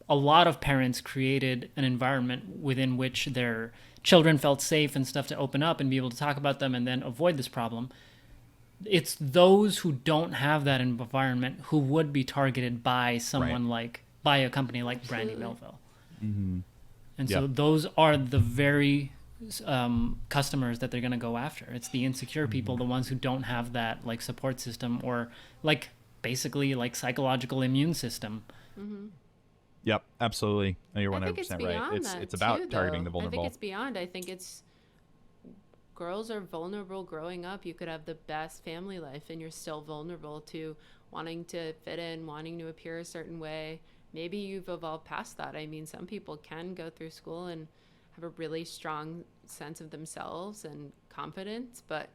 a lot of parents created an environment within which their children felt safe and stuff to open up and be able to talk about them and then avoid this problem, it's those who don't have that environment who would be targeted by someone by a company like Brandy Melville. And so those are the very customers that they're going to go after. It's the insecure people, the ones who don't have that like support system or like basically like psychological immune system. Yep, absolutely. No, you're 100% I think it's beyond right. that It's about too, targeting though. the vulnerable. I think it's beyond. I think it's girls are vulnerable growing up. You could have the best family life and you're still vulnerable to wanting to fit in, wanting to appear a certain way. Maybe you've evolved past that. I mean, some people can go through school and have a really strong sense of themselves and confidence, but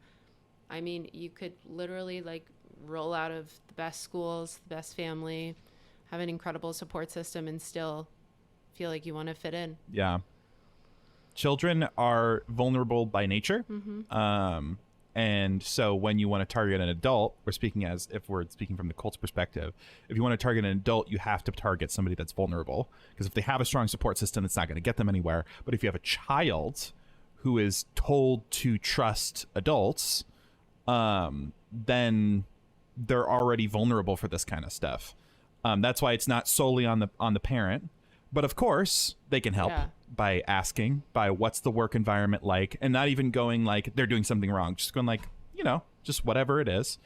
I mean, you could literally like roll out of the best schools, the best family, have an incredible support system and still feel like you want to fit in. Yeah. Children are vulnerable by nature. And so when you want to target an adult, if we're speaking from the cult's perspective, if you want to target an adult, you have to target somebody that's vulnerable. Because if they have a strong support system, it's not going to get them anywhere. But if you have a child who is told to trust adults, then they're already vulnerable for this kind of stuff. That's why it's not solely on the parent. But of course, they can help by asking, by what's the work environment like, and not even going like they're doing something wrong. Just going like, just whatever it is.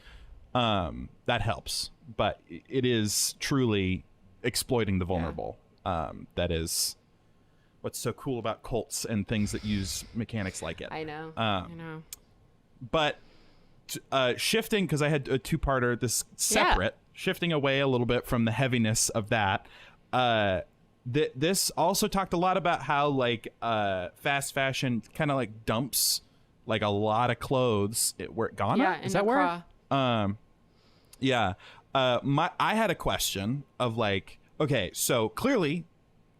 That helps. But it is truly exploiting the vulnerable. That is what's so cool about cults and things that use mechanics like it. I know. But shifting, because I had a two-parter, this separate, shifting away a little bit from the heaviness of that, this also talked a lot about how like fast fashion kind of like dumps like a lot of clothes where Ghana Yeah, is in that where Accra. yeah I had a question of like, okay, so clearly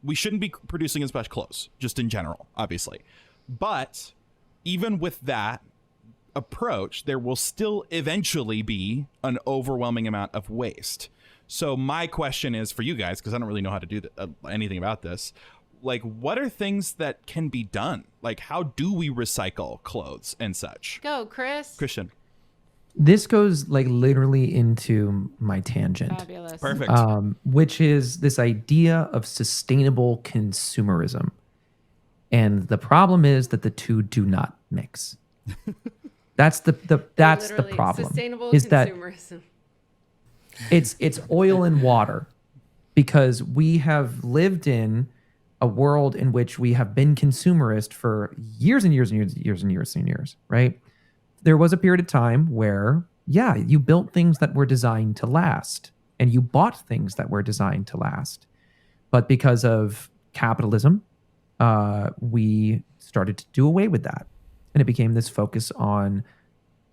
we shouldn't be producing as much clothes just in general, obviously, but even with that approach there will still eventually be an overwhelming amount of waste. So my question is for you guys, because I don't really know how to do anything about this, like what are things that can be done? Like how do we recycle clothes and such? Go, Chris. Christian. This goes like literally into my tangent. Fabulous. Perfect. Which is this idea of sustainable consumerism. And the problem is that the two do not mix. That's the Literally, problem. Sustainable is that consumerism. it's oil and water, because we have lived in a world in which we have been consumerist for years and years and years and years and years and years, right? There was a period of time where, yeah, you built things that were designed to last and you bought things that were designed to last. But because of capitalism, we started to do away with that. And it became this focus on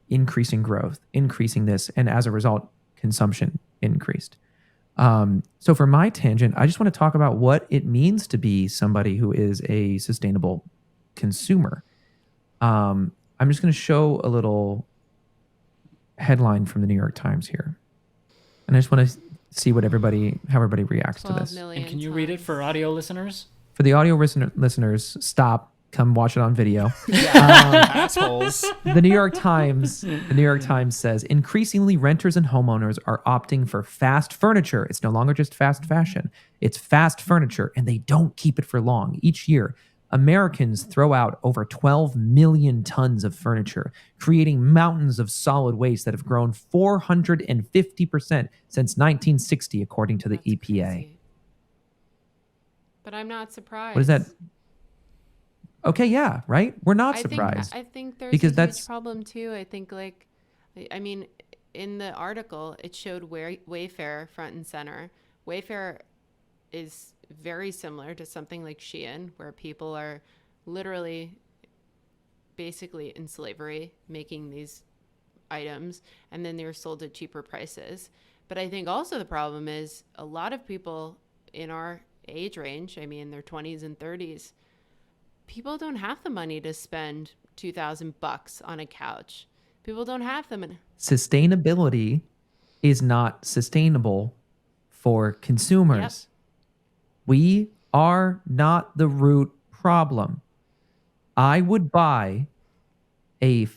increasing growth, increasing this. And as a result, consumption increased. So for my tangent, I just want to talk about what it means to be somebody who is a sustainable consumer. I'm just going to show a little headline from the New York Times here. And I just want to see how everybody reacts to 12 this. million And can you read it for audio listeners? For the audio listeners, stop, come watch it on video. Assholes. The New York Times says increasingly renters and homeowners are opting for fast furniture. It's no longer just fast fashion. It's fast furniture, and they don't keep it for long. Each year, Americans throw out over 12 million tons of furniture, creating mountains of solid waste that have grown 450% since 1960, according to the That's EPA. crazy. But I'm not surprised. What is that? Okay, yeah, right? We're not surprised. I think there's because a that's huge problem too. I think I mean, in the article, it showed Wayfair front and center. Wayfair is very similar to something like Shein, where people are literally basically in slavery making these items, and then they're sold at cheaper prices. But I think also the problem is a lot of people in our age range, I mean, their 20s and 30s, people don't have the money to spend $2,000 on a couch. People don't have the money. sustainability is not sustainable for consumers. Yep. We are not the root problem. I would buy a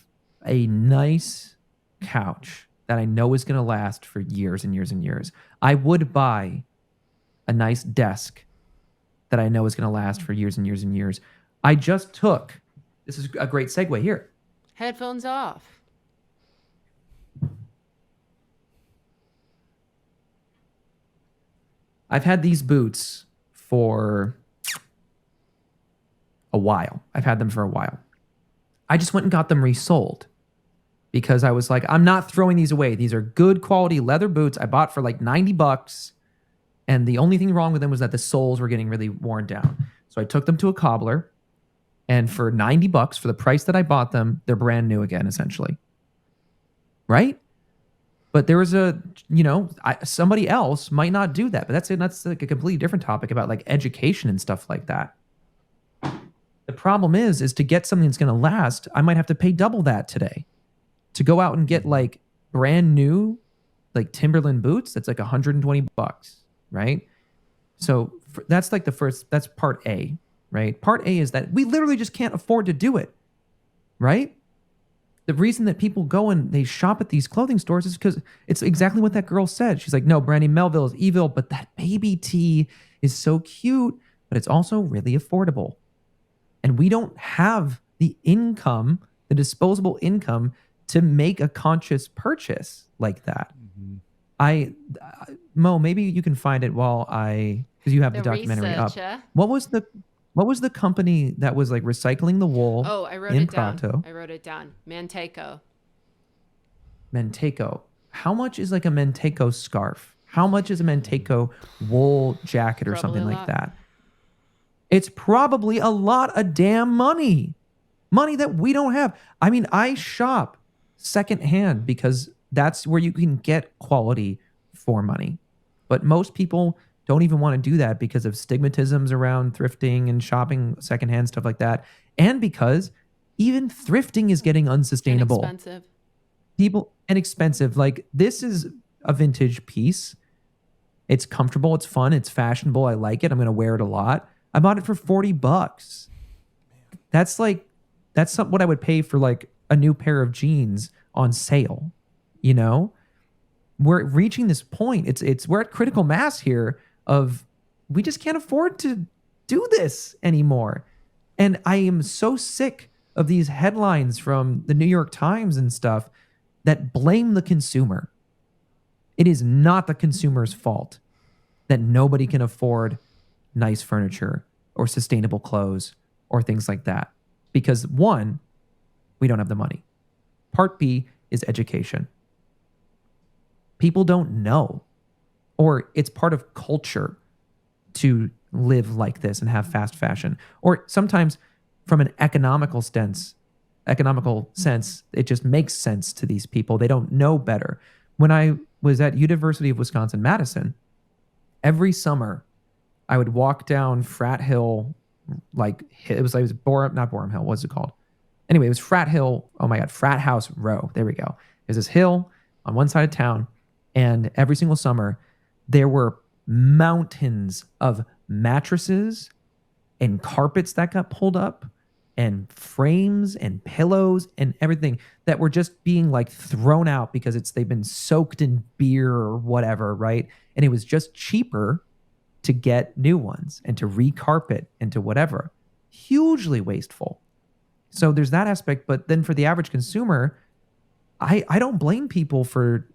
nice couch that I know is going to last for years and years and years. I would buy a nice desk that I know is going to last for years and years and years. I just took, this is a great segue here. Headphones off. I've had these boots for a while. I've had them for a while. I just went and got them resold because I was like, I'm not throwing these away. These are good quality leather boots I bought for like $90. And the only thing wrong with them was that the soles were getting really worn down. So I took them to a cobbler, and for $90, for the price that I bought them, they're brand new again, essentially. Right? But there was somebody else might not do that. But that's like a completely different topic about like education and stuff like that. The problem is to get something that's going to last, I might have to pay double that today. To go out and get like brand new, like Timberland boots, that's like $120, right? So that's like that's part A, right? Part A is that we literally just can't afford to do it, right? The reason that people go and they shop at these clothing stores is because it's exactly what that girl said. She's like, no, Brandy Melville is evil, but that baby tee is so cute, but it's also really affordable. And we don't have the income, the disposable income to make a conscious purchase like that. Mm-hmm. Mo, maybe you can find it because you have the documentary up. What was the company that was like recycling the wool? Oh, I wrote in it down. Prato? I wrote it down. Manteco. How much is like a Manteco scarf? How much is a Manteco wool jacket or Probably something a like lot. that? It's probably a lot of damn money. Money that we don't have. I mean, I shop secondhand because that's where you can get quality for money. But most people don't even want to do that because of stigmatisms around thrifting and shopping secondhand, stuff like that. And because even thrifting is getting unsustainable. Inexpensive. People and expensive. Like, this is a vintage piece. It's comfortable, it's fun, it's fashionable. I like it. I'm going to wear it a lot. I bought it for $40. That's what I would pay for like a new pair of jeans on sale. You know, we're reaching this point. We're at critical mass here of we just can't afford to do this anymore. And I am so sick of these headlines from the New York Times and stuff that blame the consumer. It is not the consumer's fault that nobody can afford nice furniture or sustainable clothes or things like that. Because one, we don't have the money. Part B is education. People don't know, or it's part of culture to live like this and have fast fashion. Or sometimes from an economical sense, it just makes sense to these people. They don't know better. When I was at University of Wisconsin-Madison, every summer I would walk down Frat Hill, not Borum Hill. What's it called? Anyway, it was Frat Hill. Oh my God, Frat House Row. There we go. There's this hill on one side of town. And every single summer, there were mountains of mattresses and carpets that got pulled up and frames and pillows and everything that were just being like thrown out because they've been soaked in beer or whatever, right? And it was just cheaper to get new ones and to recarpet and to whatever. Hugely wasteful. So there's that aspect. But then for the average consumer, I don't blame people for,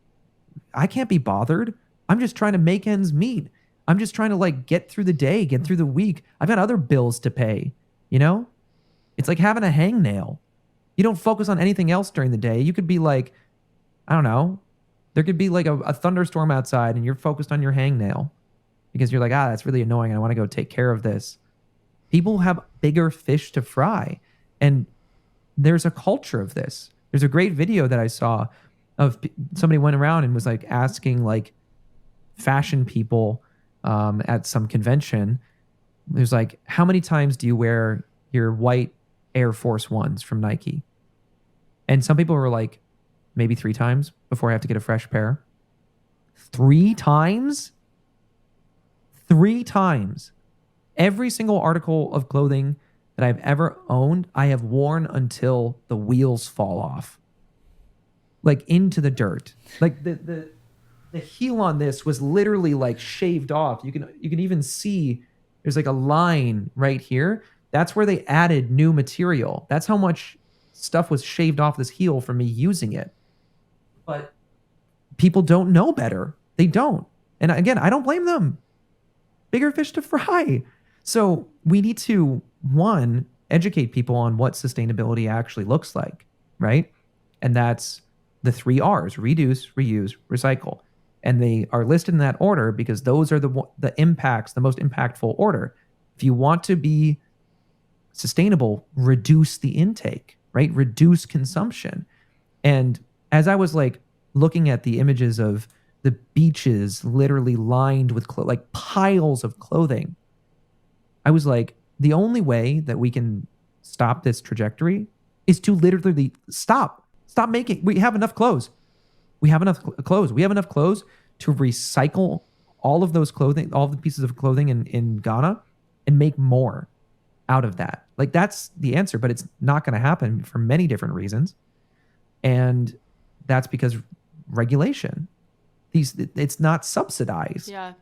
I can't be bothered. I'm just trying to make ends meet. I'm just trying to like get through the day, get through the week. I've got other bills to pay, you know? It's like having a hangnail. You don't focus on anything else during the day. You could be like, I don't know, there could be like a thunderstorm outside and you're focused on your hangnail because you're like, that's really annoying and I want to go take care of this. People have bigger fish to fry. And there's a culture of this. There's a great video that I saw of somebody went around and was like asking like fashion people at some convention. It was like, how many times do you wear your white Air Force Ones from Nike? And some people were like, maybe 3 times before I have to get a fresh pair. 3 times? 3 times. Every single article of clothing that I've ever owned, I have worn until the wheels fall off. Like into the dirt. Like the heel on this was literally like shaved off. You can even see there's like a line right here. That's where they added new material. That's how much stuff was shaved off this heel from me using it. But people don't know better. They don't. And again, I don't blame them. Bigger fish to fry. So we need to, one, educate people on what sustainability actually looks like, right? And that's the 3 R's: reduce, reuse, recycle. And they are listed in that order because those are the impacts, the most impactful order. If you want to be sustainable, reduce the intake, right? Reduce consumption. And as I was like looking at the images of the beaches literally lined with like piles of clothing, I was like, the only way that we can stop this trajectory is to literally stop making. We have enough clothes. We have enough clothes. We have enough clothes to recycle all of those clothing, all of the pieces of clothing in Ghana, and make more out of that. Like, that's the answer, but it's not going to happen for many different reasons. And that's because regulation. It's not subsidized. Yeah.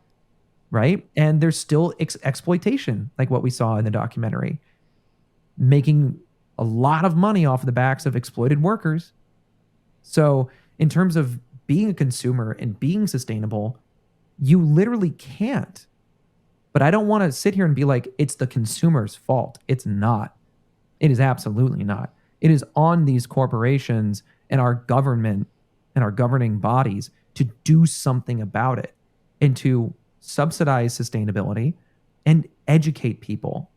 Right? And there's still exploitation, like what we saw in the documentary, making a lot of money off the backs of exploited workers. So in terms of being a consumer and being sustainable, you literally can't. But I don't want to sit here and be like, it's the consumer's fault. It's not. It is absolutely not. It is on these corporations and our government and our governing bodies to do something about it and to subsidize sustainability and educate people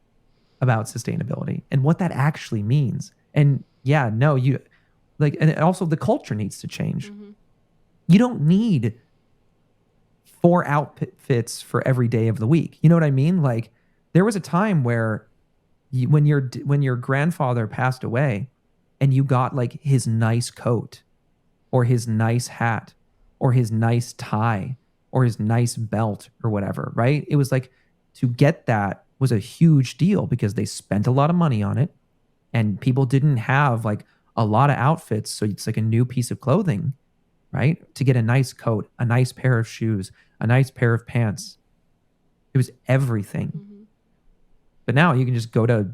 about sustainability and what that actually means. And yeah, no, you like, and also the culture needs to change. You don't need 4 outfits for every day of the week. You know what I mean? Like there was a time where when your grandfather passed away and you got like his nice coat or his nice hat or his nice tie or his nice belt or whatever, right? It was like to get that was a huge deal because they spent a lot of money on it and people didn't have like a lot of outfits. So it's like a new piece of clothing, right? To get a nice coat, a nice pair of shoes, a nice pair of pants. It was everything. But now you can just go to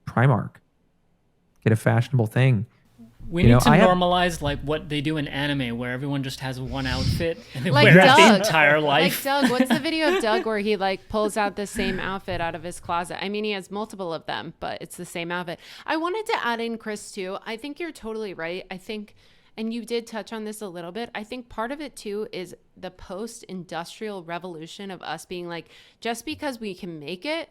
Primark, get a fashionable thing. We need to normalize like what they do in anime, where everyone just has one outfit and they Like wear it the Doug. entire life. Like Doug, what's the video of Doug where he like pulls out the same outfit out of his closet? I mean, he has multiple of them, but it's the same outfit. I wanted to add in, Chris, too. I think you're totally right. I think, and you did touch on this a little bit, I think part of it too is the post-industrial revolution of us being like, just because we can make it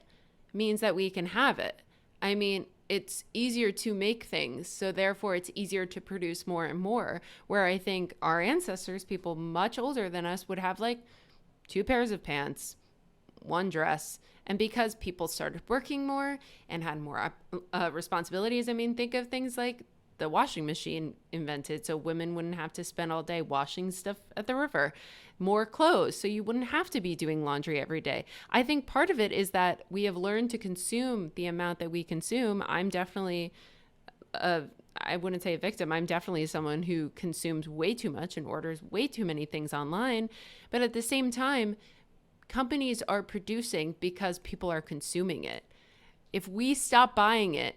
means that we can have it. I mean, it's easier to make things, so therefore it's easier to produce more and more, where I think our ancestors, people much older than us, would have like 2 pairs of pants, 1 dress. And because people started working more and had more responsibilities, I mean, think of things like the washing machine invented, so women wouldn't have to spend all day washing stuff at the river. More clothes, so you wouldn't have to be doing laundry every day. I think part of it is that we have learned to consume the amount that we consume. I'm definitely I wouldn't say a victim. I'm definitely someone who consumes way too much and orders way too many things online. But at the same time, companies are producing because people are consuming it. If we stop buying it,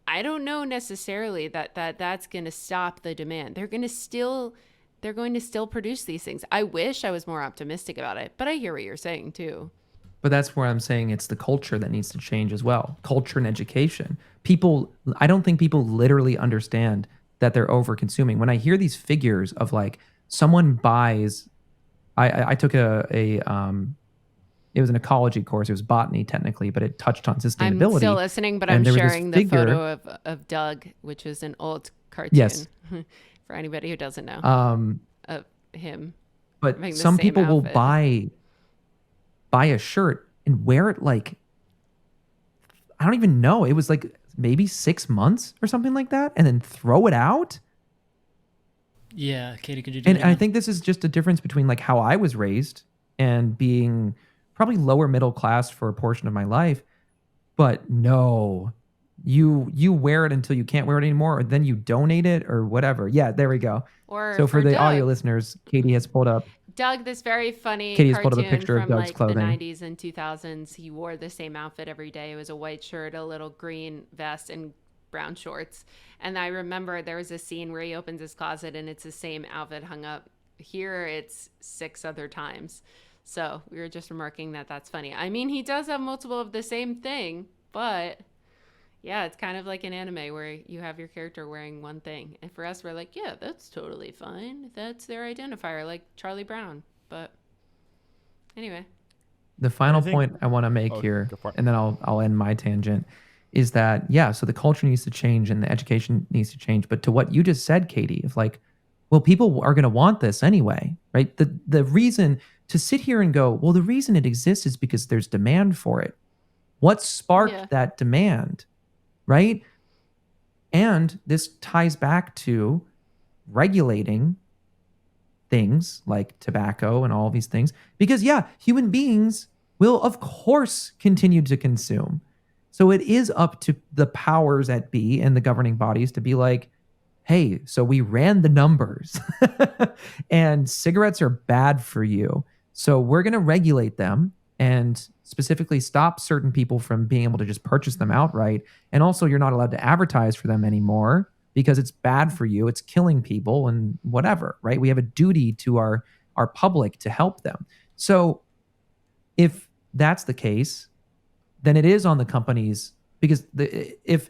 I don't know necessarily that's going to stop the demand. They're going to still produce these things. I wish I was more optimistic about it, but I hear what you're saying too. But that's where I'm saying it's the culture that needs to change as well. Culture and education. I don't think people literally understand that they're over consuming. When I hear these figures of like someone buys, I took it was an ecology course. It was botany technically, but it touched on sustainability. I'm still listening, but I'm sharing the photo of Doug, which is an old cartoon. Yes. For anybody who doesn't know, of him. But some people will buy a shirt and wear it like, I don't even know. It was like maybe 6 months or something like that, and then throw it out. Yeah, Katie, could you do that? And I think this is just a difference between like how I was raised and being probably lower middle class for a portion of my life. But no, you wear it until you can't wear it anymore, or then you donate it or whatever. Yeah, there we go. Or so for the Doug, audio listeners, Katie has pulled up. Doug, this very funny Katie's cartoon pulled up a picture of from Doug's like clothing. the 90s and 2000s. He wore the same outfit every day. It was a white shirt, a little green vest, and brown shorts. And I remember there was a scene where he opens his closet and it's the same outfit hung up. Here it's 6 other times. So we were just remarking that that's funny. I mean, he does have multiple of the same thing, but yeah, it's kind of like an anime where you have your character wearing one thing. And for us, we're like, yeah, that's totally fine. That's their identifier, like Charlie Brown. But anyway. The final point I want to make here, and then I'll end my tangent, is that, yeah, so the culture needs to change and the education needs to change. But to what you just said, Katie, of like, well, people are going to want this anyway, right? The reason to sit here and go, well, the reason it exists is because there's demand for it. What sparked that demand, right? And this ties back to regulating things like tobacco and all these things, because yeah, human beings will of course continue to consume. So it is up to the powers that be and the governing bodies to be like, hey, so we ran the numbers and cigarettes are bad for you. So we're going to regulate them and specifically stop certain people from being able to just purchase them outright. And also you're not allowed to advertise for them anymore because it's bad for you. It's killing people and whatever, right? We have a duty to our public to help them. So if that's the case, then it is on the companies, because if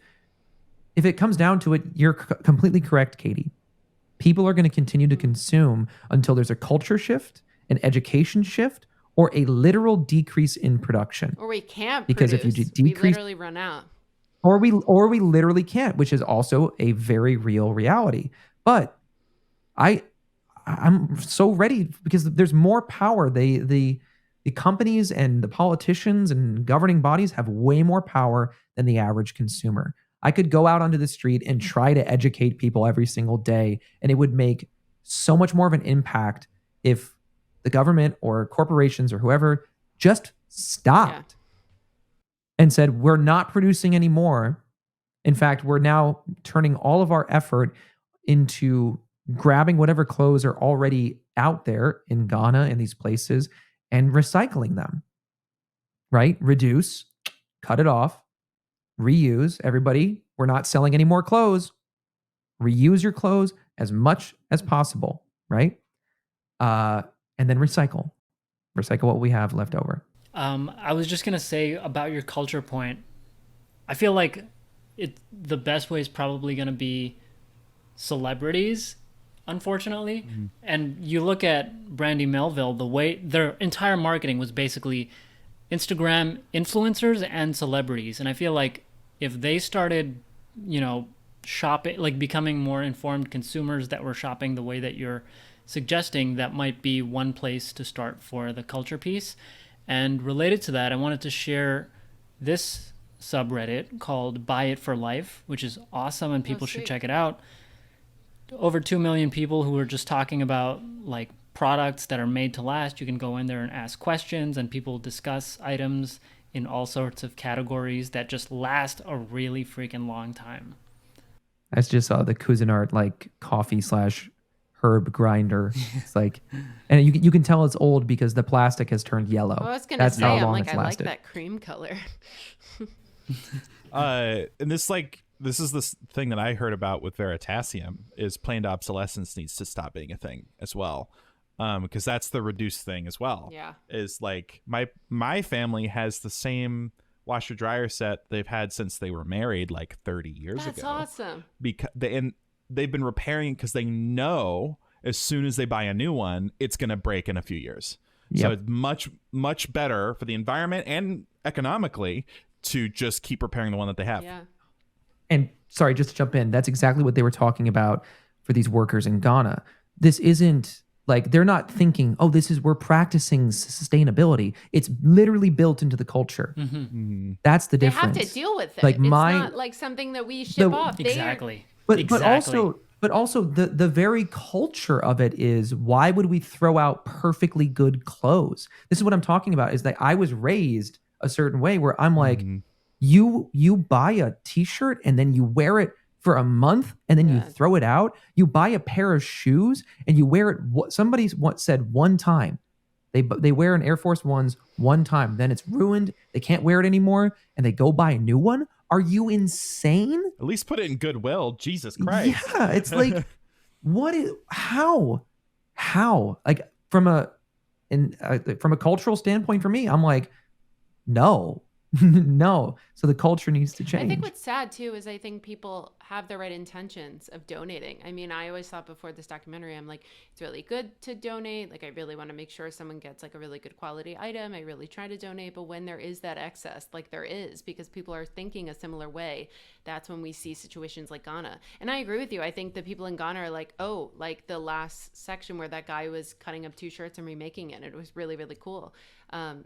it comes down to it, you're completely correct, Katie. People are going to continue to consume until there's a culture shift, an education shift, or a literal decrease in production. Or we can't Because if you produce. decrease- we literally run out. Or we literally can't, which is also a very real reality. But I'm so ready because there's more power. The companies and the politicians and governing bodies have way more power than the average consumer. I could go out onto the street and try to educate people every single day, and it would make so much more of an impact if the government or corporations or whoever just stopped and said, we're not producing anymore. In fact, we're now turning all of our effort into grabbing whatever clothes are already out there in Ghana and these places and recycling them, right? Reduce, cut it off, reuse. Everybody, we're not selling any more clothes. Reuse your clothes as much as possible, right? And then recycle what we have left over. I was just gonna say about your culture point. I feel like the best way is probably gonna be celebrities, unfortunately. And you look at Brandy Melville, the way their entire marketing was basically Instagram influencers and celebrities. And I feel like if they started, shopping, like becoming more informed consumers that were shopping the way that you're suggesting, that might be one place to start for the culture piece. And related to that, I wanted to share this subreddit called Buy It for Life, which is awesome and people should check it out. Over 2 million people who are just talking about like products that are made to last. You can go in there and ask questions, and people discuss items in all sorts of categories that just last a really freaking long time. I just saw the Cuisinart like coffee / herb grinder. It's like, and you can tell it's old because the plastic has turned yellow. Well, I was gonna say, I'm like, I like that cream color. And this is this thing that I heard about with Veritasium is planned obsolescence needs to stop being a thing as well. Because that's the reduced thing as well. Yeah. Is like my family has the same washer dryer set they've had since they were married like 30 years ago. That's awesome. Because they've been repairing because they know as soon as they buy a new one, it's going to break in a few years. Yep. So it's much better for the environment and economically to just keep repairing the one that they have. Yeah. And sorry, just to jump in, that's exactly what they were talking about for these workers in Ghana. This isn't like, they're not thinking, oh, we're practicing sustainability. It's literally built into the culture. That's the difference. They have to deal with it. Like it's not like something that we ship off. Exactly. But also the very culture of it is, why would we throw out perfectly good clothes? This is what I'm talking about, is that I was raised a certain way where I'm like, you buy a t-shirt and then you wear it for a month and then you throw it out. You buy a pair of shoes and you wear it. Somebody once said one time. They wear an Air Force Ones one time, then it's ruined. They can't wear it anymore, and they go buy a new one. Are you insane? At least put it in Goodwill. Jesus Christ. Yeah, it's like, how? Like from a cultural standpoint, for me, I'm like, no. No. So the culture needs to change. I think what's sad too is I think people have the right intentions of donating. I mean, I always thought before this documentary, I'm like, it's really good to donate. Like, I really want to make sure someone gets like a really good quality item. I really try to donate. But when there is that excess, like there is, because people are thinking a similar way, that's when we see situations like Ghana. And I agree with you. I think the people in Ghana are like, oh, like the last section where that guy was cutting up 2 shirts and remaking it. It was really, really cool.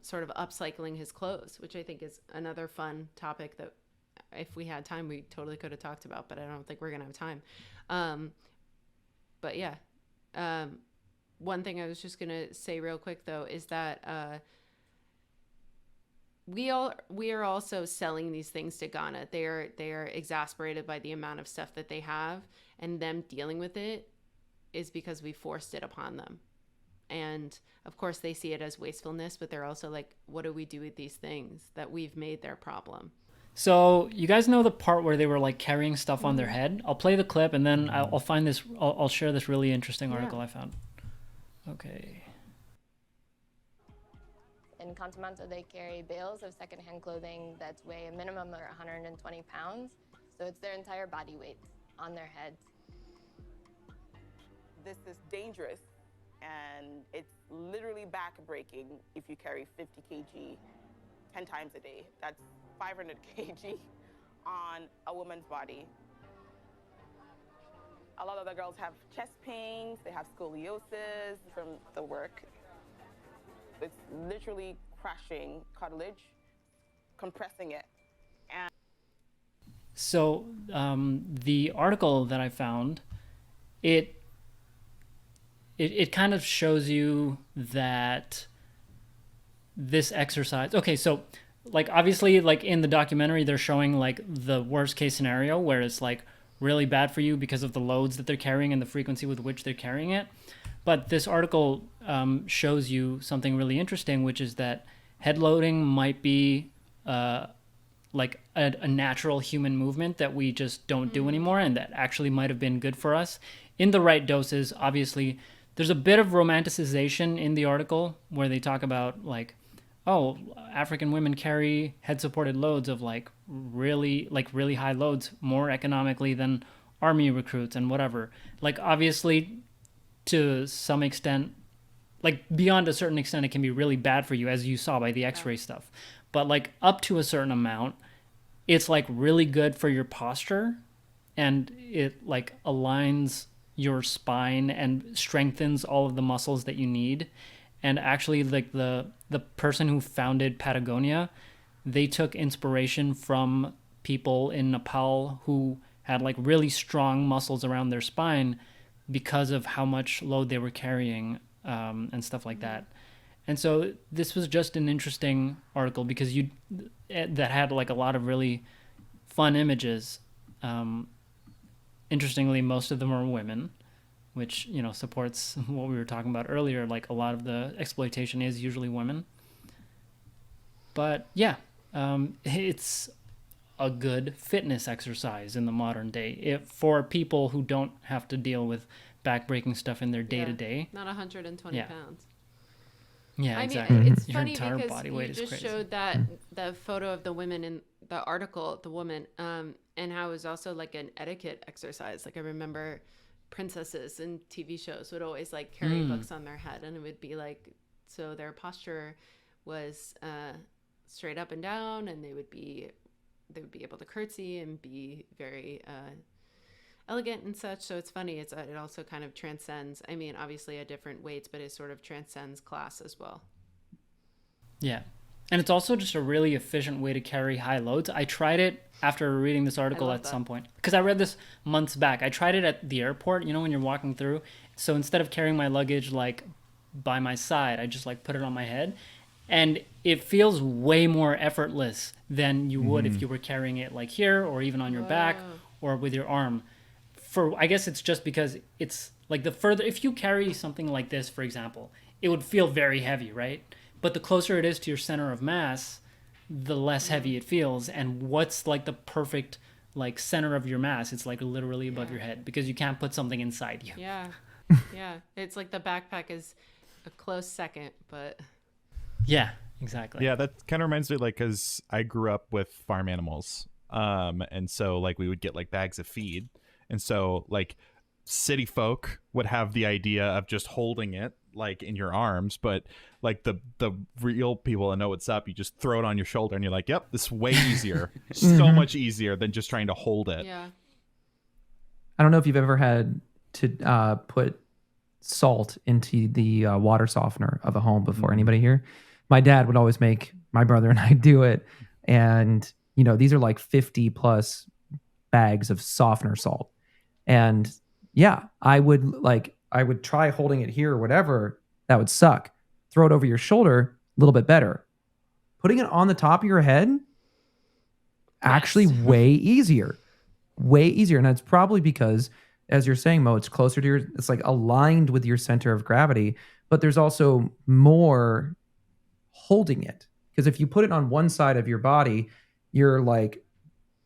Sort of upcycling his clothes, which I think is another fun topic that if we had time, we totally could have talked about, but I don't think we're going to have time. But yeah. One thing I was just going to say real quick though, is that, we are also selling these things to Ghana. They are exasperated by the amount of stuff that they have, and them dealing with it is because we forced it upon them. And of course they see it as wastefulness, but they're also like, what do we do with these things that we've made their problem? So you guys know the part where they were like carrying stuff on their head? I'll play the clip and then I'll find this. I'll share this really interesting article I found. Okay. In Continental, they carry bales of secondhand clothing that weigh a minimum of 120 pounds. So it's their entire body weight on their heads. This is dangerous. and it's literally back-breaking if you carry 50 kg 10 times a day. That's 500 kg on a woman's body. A lot of the girls have chest pains, they have scoliosis from the work. It's literally crushing cartilage, compressing it. So the article that I found, it kind of shows you that this exercise. Okay, so like obviously like in the documentary they're showing like the worst case scenario where it's like really bad for you because of the loads that they're carrying and the frequency with which they're carrying it. But this article shows you something really interesting, which is that head loading might be like a natural human movement that we just don't do anymore, and that actually might have been good for us in the right doses. Obviously, there's a bit of romanticization in the article where they talk about like, oh, African women carry head-supported loads of like really high loads more economically than army recruits and whatever. Like obviously, to some extent, like beyond a certain extent, it can be really bad for you, as you saw by the X-ray stuff. But like up to a certain amount, it's like really good for your posture, and it like aligns your spine and strengthens all of the muscles that you need. And actually, like the person who founded Patagonia, they took inspiration from people in Nepal who had like really strong muscles around their spine because of how much load they were carrying and stuff like that. And so this was just an interesting article because that had like a lot of really fun images. Interestingly, most of them are women, which, you know, supports what we were talking about earlier. Like a lot of the exploitation is usually women. But yeah, it's a good fitness exercise in the modern day for people who don't have to deal with backbreaking stuff in their day-to-day. Not 120 pounds. Yeah, I exactly. mean, it's Your funny entire because body you weight is just crazy. showed that the photo of the women in the article, the woman, and how it was also like an etiquette exercise. Like I remember princesses in TV shows would always like carry books on their head, and it would be like, so their posture was straight up and down, and they would be able to curtsy and be very elegant and such. So it's funny. It also kind of transcends. I mean, obviously at different weights, but it sort of transcends class as well. Yeah. And it's also just a really efficient way to carry high loads. I tried it after reading this article at some point, because I read this months back. I tried it at the airport, you know, when you're walking through. So instead of carrying my luggage like by my side, I just like put it on my head. And it feels way more effortless than you would if you were carrying it like here or even on your back or with your arm. I guess it's just because it's like if you carry something like this, for example, it would feel very heavy, right? But the closer it is to your center of mass, the less heavy it feels. And what's like the perfect like center of your mass? It's like literally above your head, because you can't put something inside you. Yeah. Yeah. It's like the backpack is a close second, but yeah, exactly. Yeah, that kind of reminds me, like, because I grew up with farm animals, and so like we would get like bags of feed, and so like city folk would have the idea of just holding it like in your arms, but like the real people that know what's up, you just throw it on your shoulder, and you're like, yep, this is way easier, so much easier than just trying to hold it. yeah. I don't know if you've ever had to put salt into the water softener of a home before. Anybody here? My dad would always make my brother and I do it. And, you know, these are like 50 plus bags of softener salt. And yeah, I would try holding it here or whatever. That would suck. Throw it over your shoulder, a little bit better. Putting it on the top of your head, actually way easier. Way easier. And that's probably because, as you're saying, Mo, it's closer to it's like aligned with your center of gravity, but there's also more holding it. Because if you put it on one side of your body, you're like,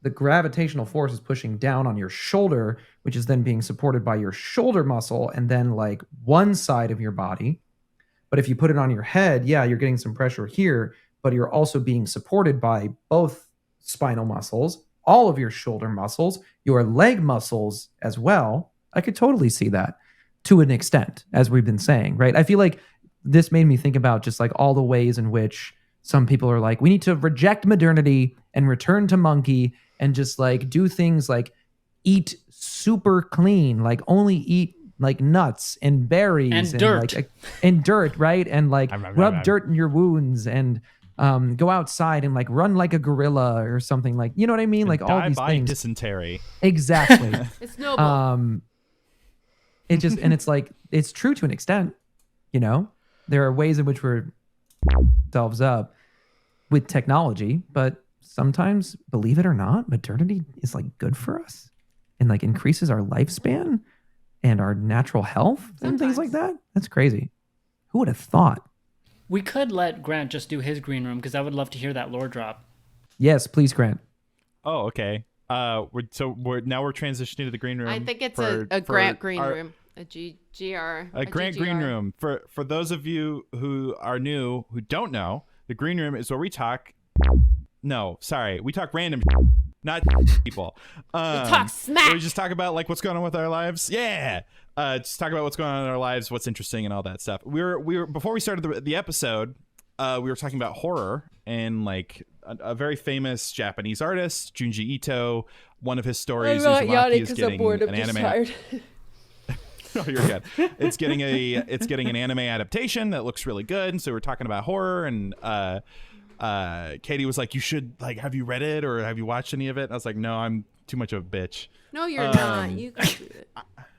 the gravitational force is pushing down on your shoulder, which is then being supported by your shoulder muscle and then like one side of your body. But if you put it on your head, yeah, you're getting some pressure here, but you're also being supported by both spinal muscles, all of your shoulder muscles, your leg muscles as well. I could totally see that. to an extent, as we've been saying, right? I feel like this made me think about just like all the ways in which some people are like, we need to reject modernity and return to monkey and just like do things like eat super clean, like only eat like nuts and berries And dirt. like, and dirt, right? And like rub dirt in your wounds and go outside and like run like a gorilla or something, like, you know what I mean? Like all Die these by things. dysentery. Exactly. It's noble. It just, and it's like, it's true to an extent, you know, there are ways in which we're ourselves up with technology, but sometimes, believe it or not, modernity is like good for us and like increases our lifespan and our natural health and things like that. That's crazy. Who would have thought? We could let Grant just do his green room, because I would love to hear that lore drop. Yes, please, Grant. Oh, okay. We're transitioning to the green room. I think it's for a Grant green our- room. A GR. A Grant Green Room. For those of you who are new, who don't know, the Green Room is where we talk. No, sorry, we talk random, not people. We talk smack. We just talk about like what's going on with our lives. Yeah, just talk about what's going on in our lives, what's interesting, and all that stuff. We were before we started the episode. We were talking about horror and like a very famous Japanese artist, Junji Ito. One of his stories is Uzumaki is getting an anime. Oh, you're good. It's getting an anime adaptation that looks really good. So we're talking about horror, and Katie was like, "You should like, have you read it or have you watched any of it?" And I was like, "No, I'm too much of a bitch." No, you're not. You can do it.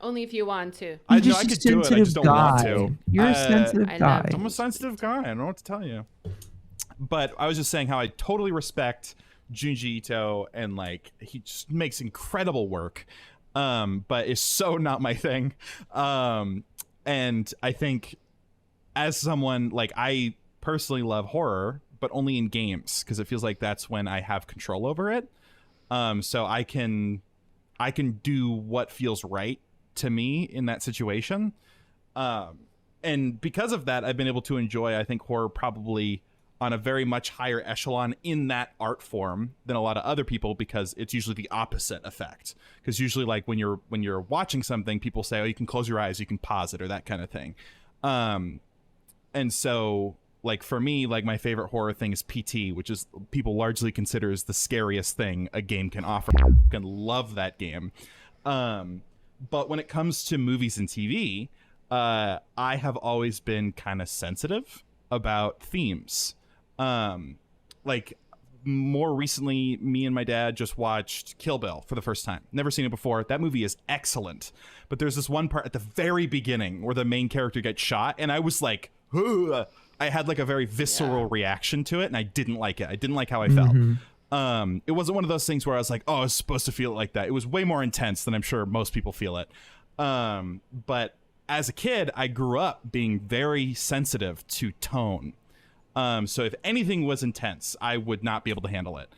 Only if you want to. I know I could do it. I just don't want to. You're a sensitive guy. I'm a sensitive guy. I don't know what to tell you. But I was just saying how I totally respect Junji Ito, and like he just makes incredible work. But it's so not my thing. And I think as someone, like, I personally love horror, but only in games, because it feels like that's when I have control over it. So I can do what feels right to me in that situation. And because of that, I've been able to enjoy, I think, horror probably on a very much higher echelon in that art form than a lot of other people, because it's usually the opposite effect. Because usually, like, when you're watching something, people say, oh, you can close your eyes, you can pause it, or that kind of thing. And so, like, for me, like, my favorite horror thing is PT, which is people largely consider as the scariest thing a game can offer. I can love that game. But when it comes to movies and TV, I have always been kind of sensitive about themes. Like, more recently, me and my dad just watched Kill Bill for the first time. Never seen it before. That movie is excellent. But there's this one part at the very beginning where the main character gets shot, and I was like, ugh. I had like a very visceral reaction to it, and I didn't like it. I didn't like how I felt. It wasn't one of those things where I was like, oh, I was supposed to feel it like that. It was way more intense than I'm sure most people feel it. But as a kid, I grew up being very sensitive to tone. So if anything was intense, I would not be able to handle it.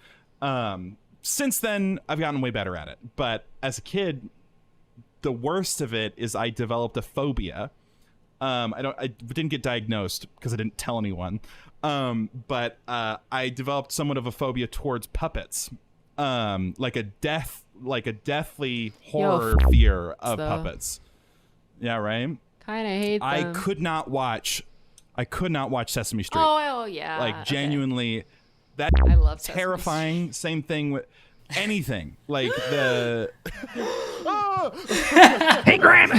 Since then, I've gotten way better at it. But as a kid, the worst of it is I developed a phobia. I didn't get diagnosed because I didn't tell anyone. But I developed somewhat of a phobia towards puppets. Like a deathly horror fear of puppets. Yeah, right? Kind of hate them. I could not watch Sesame Street. Oh yeah. Like, genuinely, that I love Sesame terrifying. Same thing with anything. Like the Hey, Grant.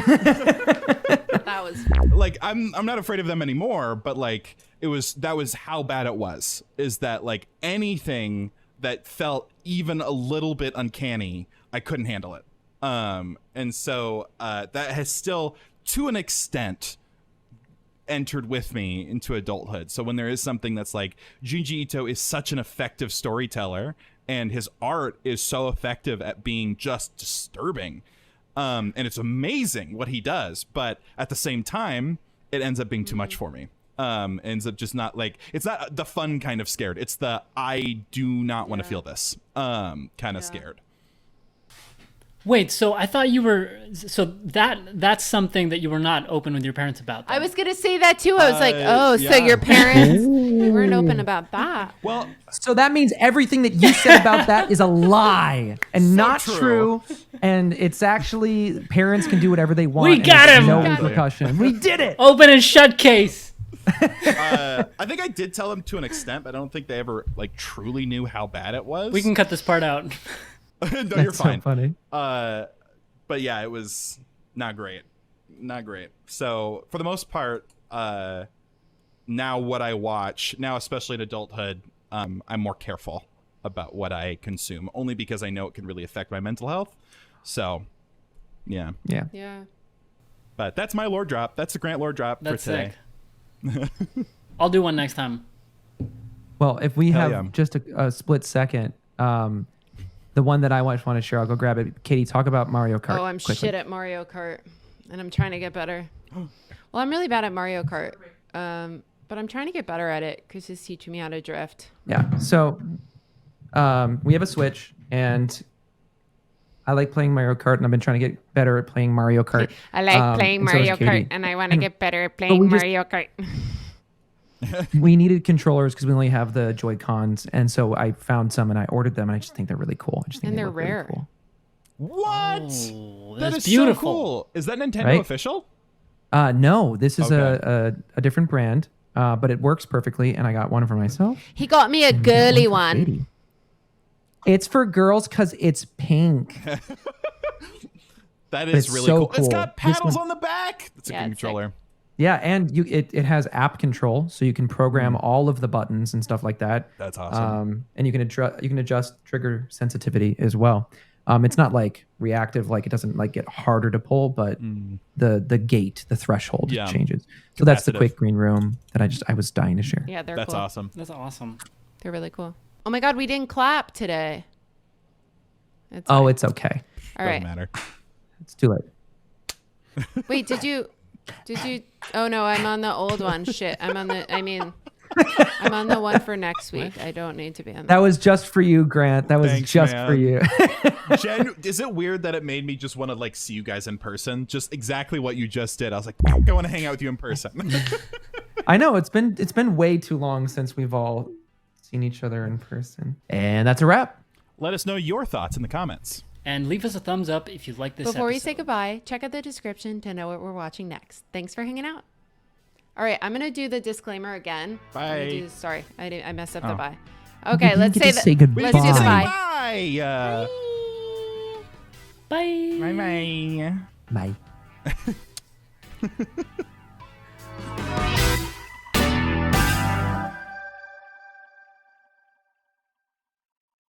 That was like I'm not afraid of them anymore, but like that was how bad it was. Is that like anything that felt even a little bit uncanny, I couldn't handle it. And so that has still, to an extent, entered with me into adulthood. So when there is something that's like, Junji Ito is such an effective storyteller, and his art is so effective at being just disturbing. And it's amazing what he does, but at the same time, it ends up being too much for me. Ends up just not like, it's not the fun kind of scared. It's the, I do not want to feel this kind of scared. Wait, so I thought you were, so that's something that you were not open with your parents about, then. I was gonna say that too. I was like, oh, so your parents We weren't open about that. Well, So that means everything that you said about that is a lie and not true. true. And it's actually parents can do whatever they want. We and got there's him! No We got repercussion. We did it. Open and shut case. I think I did tell them to an extent, but I don't think they ever like truly knew how bad it was. We can cut this part out. No, you're That's so fine. funny. But yeah, it was not great. Not great. So for the most part, now what I watch, now especially in adulthood, I'm more careful about what I consume, only because I know it can really affect my mental health. So, yeah. Yeah. Yeah. But that's my lore drop. That's the Grant lore drop That's for today. sick. I'll do one next time. Well, if we Hell have yeah. just a split second, the one that I want to share, I'll go grab it. Katie, talk about Mario Kart. Oh, I'm quickly. shit at Mario Kart, and I'm trying to get better. Well, I'm really bad at Mario Kart, but I'm trying to get better at it because he's teaching me how to drift. Yeah. So we have a Switch, and I like playing Mario Kart, and I've been trying to get better at playing Mario Kart. I like playing and so does Mario Katie. Kart, and I want to get better at we playing just- Mario Kart. We needed controllers because we only have the Joy Cons, and so I found some and I ordered them, and I just think they're really cool. I just think And they they're look really rare. cool. What? Oh, That that's is beautiful. so cool. Is that Nintendo Right? official? No, this is Okay. a different brand, but it works perfectly, and I got one for myself. He got me a and I got girly for one. Katie. It's for girls because it's pink. That It's is really so cool. It's cool. got This paddles one- on the back. It's a Yeah, good it's sick. controller. Yeah, and it has app control, so you can program all of the buttons and stuff like that. That's awesome. And you can adjust trigger sensitivity as well. It's not like reactive, like it doesn't like get harder to pull, but the gate, the threshold Yeah. changes. So that's the Capacitive. quick green room that I was dying to share. Yeah, they're That's cool. awesome. That's awesome. They're really cool. Oh my God, we didn't clap today. It's Oh, fine. it's okay. all Doesn't right. matter. It's too late. Wait, did you? Oh no, I'm on the old one. Shit, I'm on the one for next week. I don't need to be on That that. was just for you, Grant. That was Thanks, just man. for you. Jen, is it weird that it made me just want to like see you guys in person? Just exactly what you just did. I was like, I want to hang out with you in person. I know it's been way too long since we've all seen each other in person. And that's a wrap. Let us know your thoughts in the comments. And leave us a thumbs up if you like this Before we episode. say goodbye, check out the description to know what we're watching next. Thanks for hanging out. All right, I'm gonna do the disclaimer again. Bye. Sorry, I messed up Oh. the bye. Okay, didn't let's get say to the say goodbye. let's do the bye. Bye. Bye. Bye. Bye. Bye.